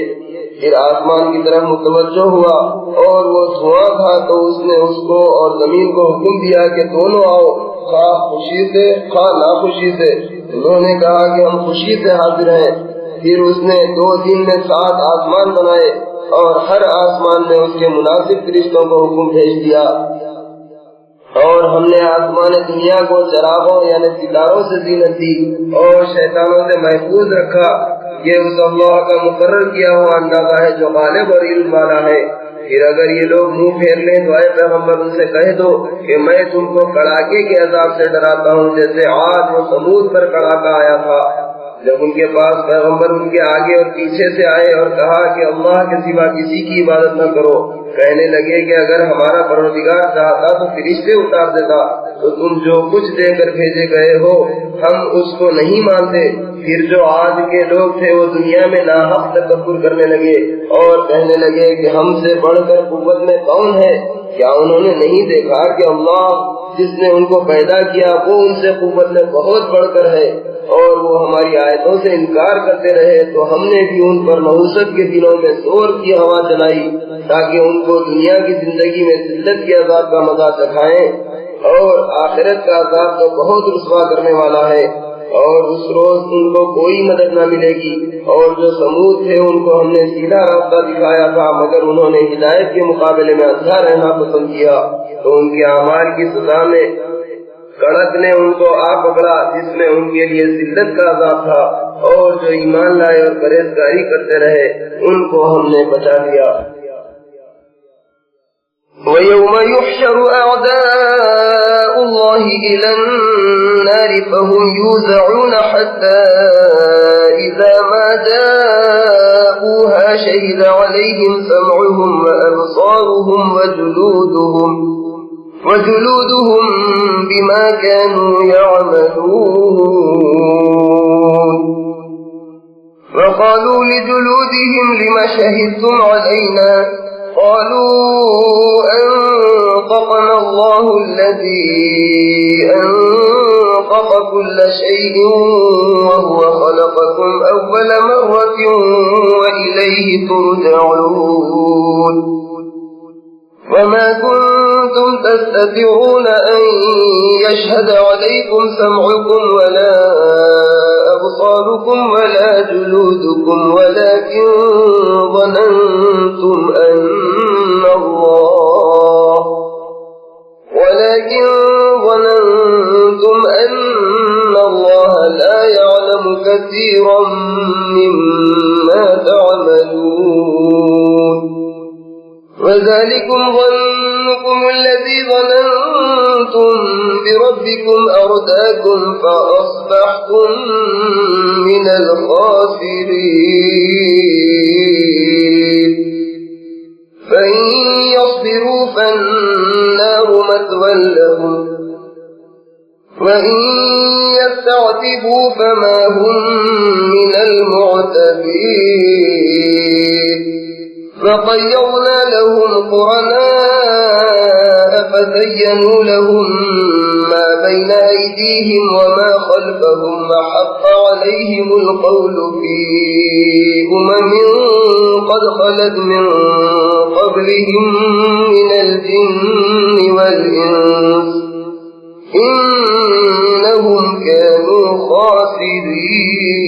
پھر آسمان کی طرف متوجہ ہوا اور وہ دھواں تھا، تو اس نے اس کو اور زمین کو حکم دیا کہ دونوں آؤ، خواہ خوشی سے خواہ ناخوشی سے. انہوں نے کہا کہ ہم خوشی سے حاضر ہیں. پھر اس نے 2 دن میں 7 آسمان بنائے اور ہر آسمان میں اس کے مناسب فرشتوں کو حکم بھیج دیا. اور ہم نے آسمان دنیا کو چراغوں یعنی ستاروں سے زینت دی اور شیطانوں سے محفوظ رکھا. یہ اس اللہ کا مقرر کیا ہوا اندازہ ہے جو غالب اور علم والا ہے. پھر اگر یہ لوگ منہ پھیر لیں تو اے پیغمبر ان سے کہہ دو کہ میں تم کو کڑاکے کے عذاب سے ڈراتا ہوں، جیسے عاد و ثمود پر کڑاکا آیا تھا. جب ان کے پاس پیغمبر ان کے آگے اور پیچھے سے آئے اور کہا کہ اللہ کے سوا کسی کی عبادت نہ کرو، کہنے لگے کہ اگر ہمارا پروردگار چاہتا تو فرشتے اتار دیتا، تو تم جو کچھ دے کر بھیجے گئے ہو ہم اس کو نہیں مانتے. پھر جو آج کے لوگ تھے وہ دنیا میں ناحق تکبر کرنے لگے اور کہنے لگے کہ ہم سے بڑھ کر قوت میں کون ہے؟ کیا انہوں نے نہیں دیکھا کہ اللہ جس نے ان کو پیدا کیا وہ ان سے قوت میں بہت بڑھ کر ہے؟ اور وہ ہماری آیتوں سے انکار کرتے رہے تو ہم نے بھی ان پر نحوست کے دنوں میں زور کی ہوا چلائی تاکہ ان کو دنیا کی زندگی میں ذلت کے عذاب کا مزہ چکھائیں، اور آخرت کا عذاب تو بہت رسوا کرنے والا ہے اور اس روز ان کو کوئی مدد نہ ملے گی. اور جو سمود تھے ان کو ہم نے سیدھا راستہ دکھایا تھا، مگر انہوں نے ہدایت کے مقابلے میں اندھا رہنا پسند کیا، تو ان کے اعمال کی سزا میں کڑک نے ان کو آ پکڑا جس میں ان کے لیے ذلت کا عذاب تھا. اور جو ایمان لائے اور پرہیزگاری کرتے رہے ان کو ہم نے بچا لیا. وَيَوْمَ يُحْشَرُ أَعْدَاءُ اللَّهِ إِلَى النَّارِ فَهُمْ يُوزَعُونَ حَتَّى إِذَا مَا جَاءُوهَا شَهِدَ عَلَيْهِمْ سَمْعُهُمْ وَأَبْصَارُهُمْ وَجُلُودُهُمْ بِمَا كَانُوا يَعْمَلُونَ. وَقَالُوا لِجُلُودِهِمْ لِمَ شَهِدتُّمْ عَلَيْنَا قالوا أنطقنا الله الذي أنطق كل شيء وهو خلقكم أول مرة وإليه ترجعون. وما كنتم تستطيعون أن يشهد عليكم سمعكم ولا أبصاركم ولا جلودكم ولكن ظننتم أن الله لا يعلم كثيرا مما تعملون. وذلكم ظنكم الذي ظننتم بربكم أرداكم فأصبحتم من الخاسرين. فإن يصبروا فالنار مثوى لهم وإن يستعتبوا فما هم من المعتبين. فطيرنا لهم قرناء فزينوا لهم ما بين أيديهم وما خلفهم وحق عليهم القول في قد خلت من قبلهم من الجن والإنس إنهم كانوا خاسرين.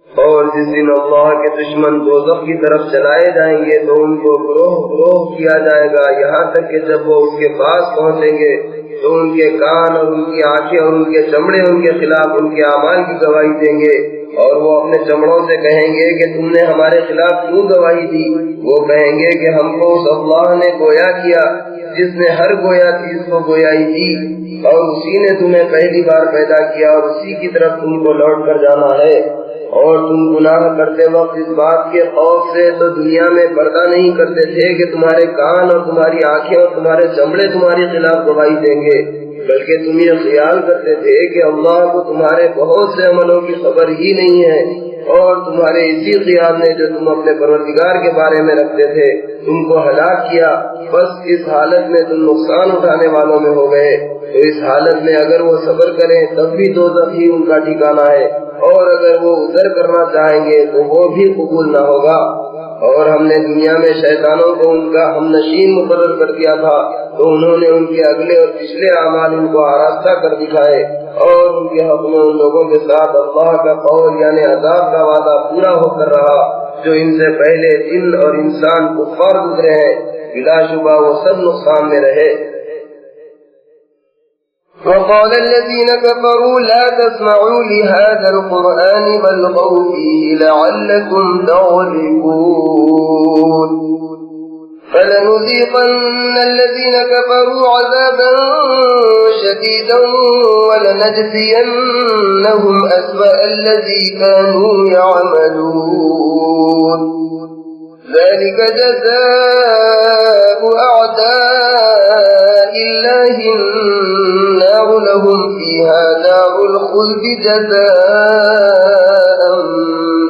اور جس دن اللہ کے دشمن دوزخ کی طرف چلائے جائیں گے تو ان کو گروہ گروہ کیا جائے گا، یہاں تک کہ جب وہ اس کے پاس پہنچیں گے تو ان کے کان اور ان کی آنکھیں اور ان کے چمڑے ان کے خلاف ان کے اعمال کی گواہی دیں گے. اور وہ اپنے چمڑوں سے کہیں گے کہ تم نے ہمارے خلاف کیوں گواہی دی؟ وہ کہیں گے کہ ہم کو اس اللہ نے گویا کیا جس نے ہر گویا چیز کو گویائی دی، اور اسی نے تمہیں پہلی بار پیدا کیا اور اسی کی طرف تم کو لوٹ کر جانا ہے. اور تم گناہ کرتے وقت اس بات کے خوف سے تو دنیا میں پردہ نہیں کرتے تھے کہ تمہارے کان اور تمہاری آنکھیں اور تمہارے چمڑے تمہارے خلاف گواہی دیں گے، بلکہ تم یہ خیال کرتے تھے کہ اللہ کو تمہارے بہت سے عملوں کی خبر ہی نہیں ہے اور تمہارے اسی خیال نے جو تم اپنے پروردگار کے بارے میں رکھتے تھے ان کو ہلاک کیا، بس اس حالت میں تم نقصان اٹھانے والوں میں ہو گئے۔ تو اس حالت میں اگر وہ صبر کریں تب بھی دوزخ ہی ان کا ٹھکانہ ہے، اور اگر وہ عذر کرنا چاہیں گے تو وہ بھی قبول نہ ہوگا۔ اور ہم نے دنیا میں شیطانوں کو ان کا ہم نشین مقرر کر دیا تھا، تو انہوں نے ان کے اگلے اور پچھلے اعمال ان کو آراستہ کر دکھائے، اور ان کے حق میں ان لوگوں کے ساتھ اللہ کا قول یعنی عذاب کا وعدہ پورا ہو کر رہا جو ان سے پہلے جن اور انسان کفار گزرے ہیں، بلا شبہ وہ سب نقصان میں رہے۔ وقال الذين كفروا لا تسمعوا لهذا القرآن والغوا فيه لعلكم تغلبون فلنذيقن الذين كفروا عذابا شديدا ولنجزينهم أسوأ الذي كانوا يعملون ذلك جزاء أعداء الله النار لهم فيها دار الخلد جزاء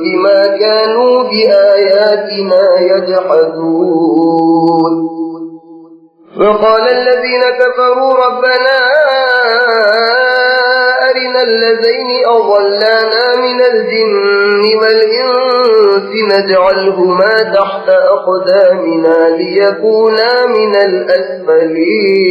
بما كانوا بآياتنا يجحدون وقال الذين كفروا ربنا أرنا الذين أضلانا من الجن والإنس نجعلهما تحت أقدامنا ليكونا من الأسفلين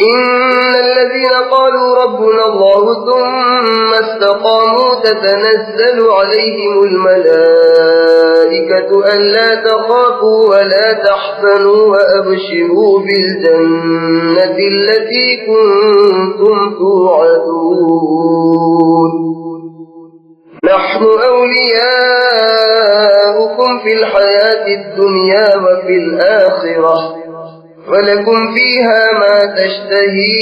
إن الذين قالوا ربنا الله ثم استقاموا تتنزل عليهم الملائكة ألا تخافوا ولا تحزنوا وأبشروا بالجنة التي كنتم توعدون نحن أولياؤكم في الحياة الدنيا وفي الآخرة ولكم فيها ما تشتهي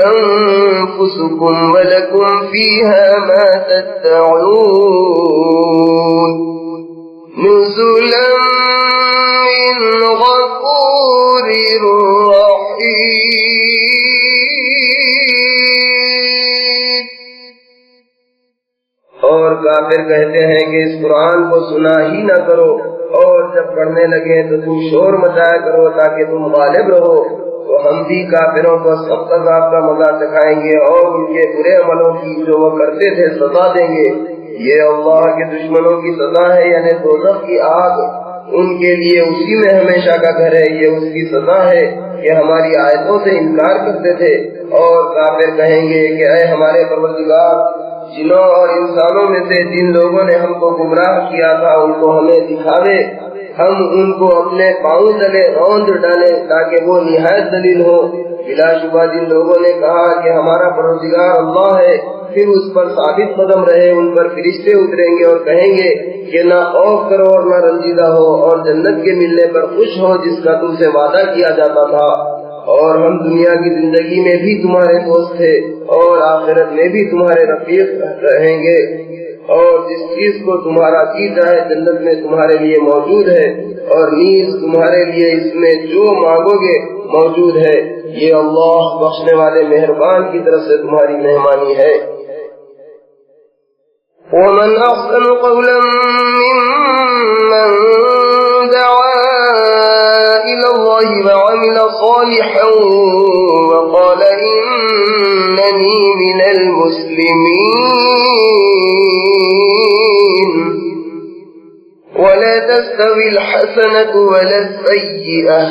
أنفسكم ولكم فيها ما تدعون نزلا من غفور رحيم۔ اور کافر کہتے ہیں کہ اس قرآن کو سنا ہی نہ کرو، اور جب پڑھنے لگے تو تم شور مچایا کرو تاکہ تم غالب رہو، تو ہم بھی کافروں کو سخت عذاب کا مزہ چکھائیں گے اور ان کے برے عملوں کی جو وہ کرتے تھے سزا دیں گے۔ یہ اللہ کے دشمنوں کی سزا ہے یعنی دوزخ کی آگ، ان کے لیے اسی میں ہمیشہ کا گھر ہے، یہ اس کی سزا ہے کہ ہماری آیتوں سے انکار کرتے تھے۔ اور کافر کہیں گے کہ اے ہمارے پروردگار، جنوں اور انسانوں میں سے جن لوگوں نے ہم کو گمراہ کیا تھا ان کو ہمیں دکھاوے، ہم ان کو اپنے پاؤں تلے روند ڈالیں تاکہ وہ نہایت دلیل ہو۔ بلا شبہ جن لوگوں نے کہا کہ ہمارا پروردگار اللہ ہے، پھر اس پر ثابت قدم رہے، ان پر فرشتے اتریں گے اور کہیں گے کہ نہ خوف کرو اور نہ رنجیدہ ہو، اور جنت کے ملنے پر خوش ہو جس کا تم سے وعدہ کیا جاتا تھا، اور ہم دنیا کی زندگی میں بھی تمہارے دوست تھے اور آخرت میں بھی تمہارے رفیق رہیں گے، اور جس چیز کو تمہارا جی چاہے جنت میں تمہارے لیے موجود ہے، اور نیز تمہارے لیے اس میں جو مانگو گے موجود ہے۔ یہ اللہ بخشنے والے مہربان کی طرف سے تمہاری مہمانی ہے۔ ومن أحسن قولا ممن دعا إلى الله وعمل صالحا وقال إنني من المسلمين ولا تستوي الحسنة ولا السيئة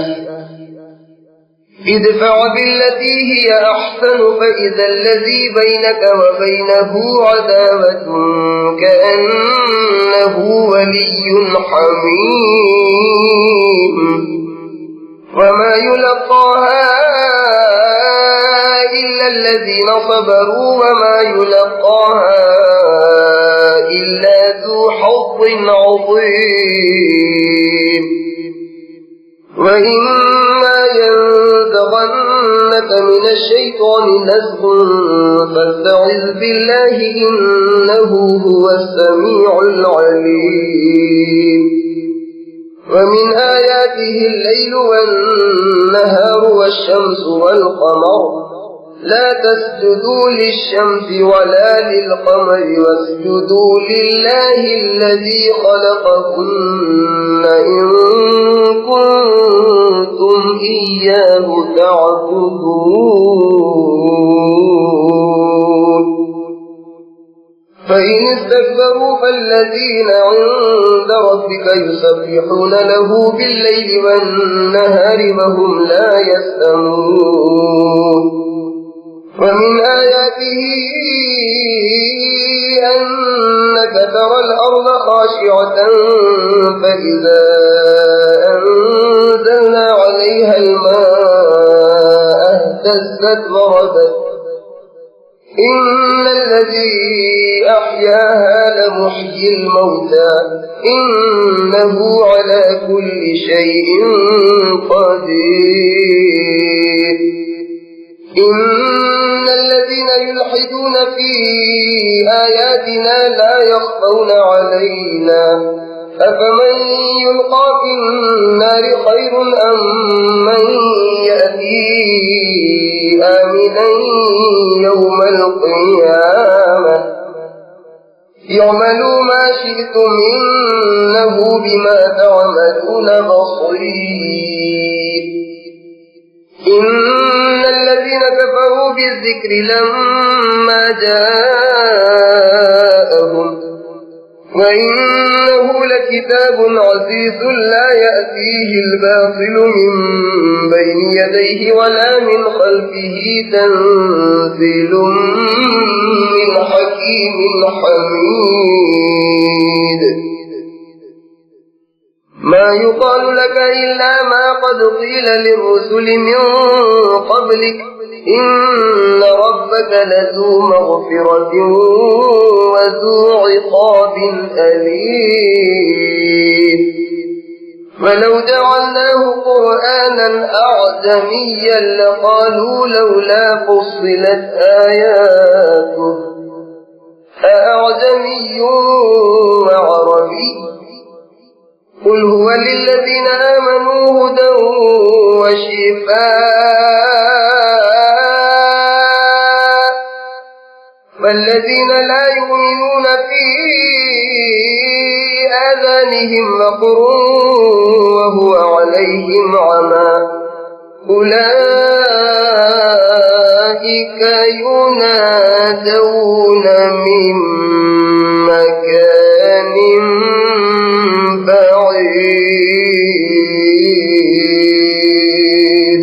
ادفع بالتي هي أحسن فإذا الذي بينك وبينه عداوة كأنه ولي حميم وما يلقاها إلا الذين صبروا وما يلقاها إلا ذو حظ عظيم وإما ينزغنك من الشيطان نزغ فاستعذ بالله إنه هو السميع العليم ومن آياته الليل والنهار والشمس والقمر لا تسجدوا للشمس ولا للقمر واسجدوا لله الذي خلقهن إن كنتم إياه تعبدون فإن استكبروا فالذين عند ربك يسبحون له بالليل والنهار وهم لا يسأمون ومن آياته أنك ترى الأرض خاشعة فإذا أنزلنا عليها الماء اهتزت وربت إن الذي أحياها لمحيي الموتى إنه على كل شيء قدير إن الذين يلحدون في آياتنا لا يخفون علينا أفمن يلقى في النار خير أم من يأتي آمنا يوم القيامة اعملوا ما شئتم إنه بما تعملون بصير إن الذين كفروا بالذكر لما جاءهم وإنه لكتاب عزيز لا يأتيه الباطل من بين يديه ولا من خلفه تنزيل من حكيم حميد ما يقال لك إلا ما قد قيل للرسل من قبلك إن ربك لذو مغفرة وذو عقاب أليم ولو جعلناه قرآنا أعجميا لقالوا لولا فصلت آياته أأعجمي وعربي قل هو للذين آمنوا هدى وشفاء والذين لا يؤمنون في آذانهم وقر وهو عليهم عمى أولئك ينادون من مكان بعيد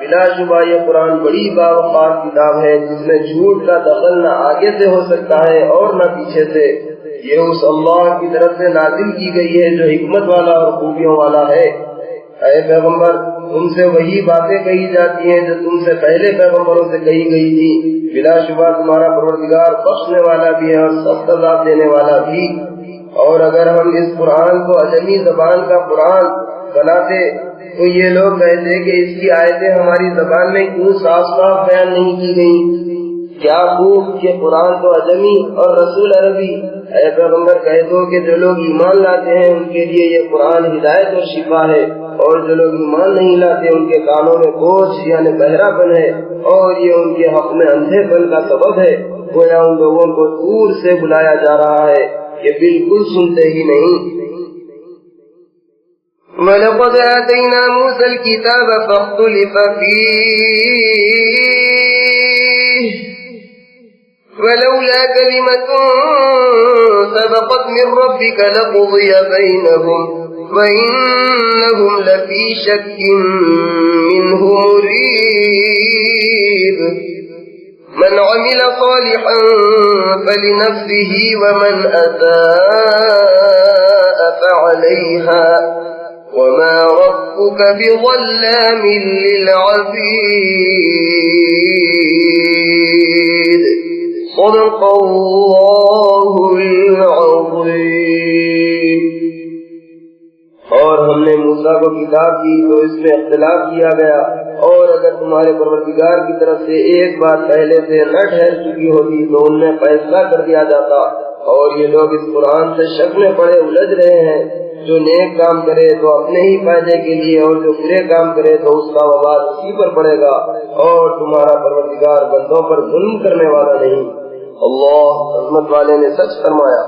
بلا شبہ یہ قرآن بڑی باوقار کتاب ہے جس میں جھوٹ کا دخل نہ آگے سے ہو سکتا ہے اور نہ پیچھے سے. یہ اس اللہ کی طرف سے نازل کی گئی ہے جو حکمت والا اور خوبیوں والا ہے. اے پیغمبر تم سے وہی باتیں کہی جاتی ہیں جو تم سے پہلے پیغمبروں سے کہی گئی تھی. بلا شبہ تمہارا پروردگار بخشنے والا بھی ہے اور سخت عذاب دینے والا بھی. اور اگر ہم اس قرآن کو عجمی زبان کا قرآن بناتے تو یہ لوگ کہتے کہ اس کی آیتیں ہماری زبان میں کیوں صاف صاف بیان نہیں کی گئی. کیا خوب کہ قرآن تو عجمی اور رسول عربی. اے پیغمبر کہہ دو کہ جو لوگ ایمان لاتے ہیں ان کے لیے یہ قرآن ہدایت اور شفا ہے، اور جو لوگ ایمان نہیں لاتے ان کے کانوں میں بوجھ یعنی بہرا پن ہے، اور یہ ان کے حق میں اندھے پن کا سبب ہے. گویا ان لوگوں کو دور سے بلایا جا رہا ہے، یہ بالکل سنتے ہی نہیں. وَلَقَدْ آتَيْنَا مُوسَى الْكِتَابَ فَاخْتُلِفَ فِيهِ وَلَوْلَا كَلِمَةٌ سَبَقَتْ مِنْ رَبِّكَ لَقُضِيَ بَيْنَهُمْ وَإِنَّهُمْ لَفِي شَكٍّ مِّنْهُ مُرِيبٍ. مَنْ عَمِلَ صَالِحًا فَلِنَفْسِهِ وَمَنْ أَسَاءَ فَعَلَيْهَا وَمَا رَبُّكَ بِظَلَّامٍ لِّلْعَبِيدِ. صدق اللہ العظیم. اور ہم نے موسیٰ کو کتاب دی تو اس میں اختلاف کیا گیا، اور اگر تمہارے پروردگار کی طرف سے ایک بات پہلے سے نہ ٹھہر چکی ہوتی تو ان میں فیصلہ کر دیا جاتا. اور یہ لوگ اس قرآن سے شک میں پڑے الجھ رہے ہیں. جو نیک کام کرے تو اپنے ہی فائدے کے لیے، اور جو برے کام کرے تو اس کا وبال اسی پر پڑے گا. اور تمہارا پروردگار بندوں پر ظلم کرنے والا نہیں. اللہ عظمت والے نے سچ فرمایا.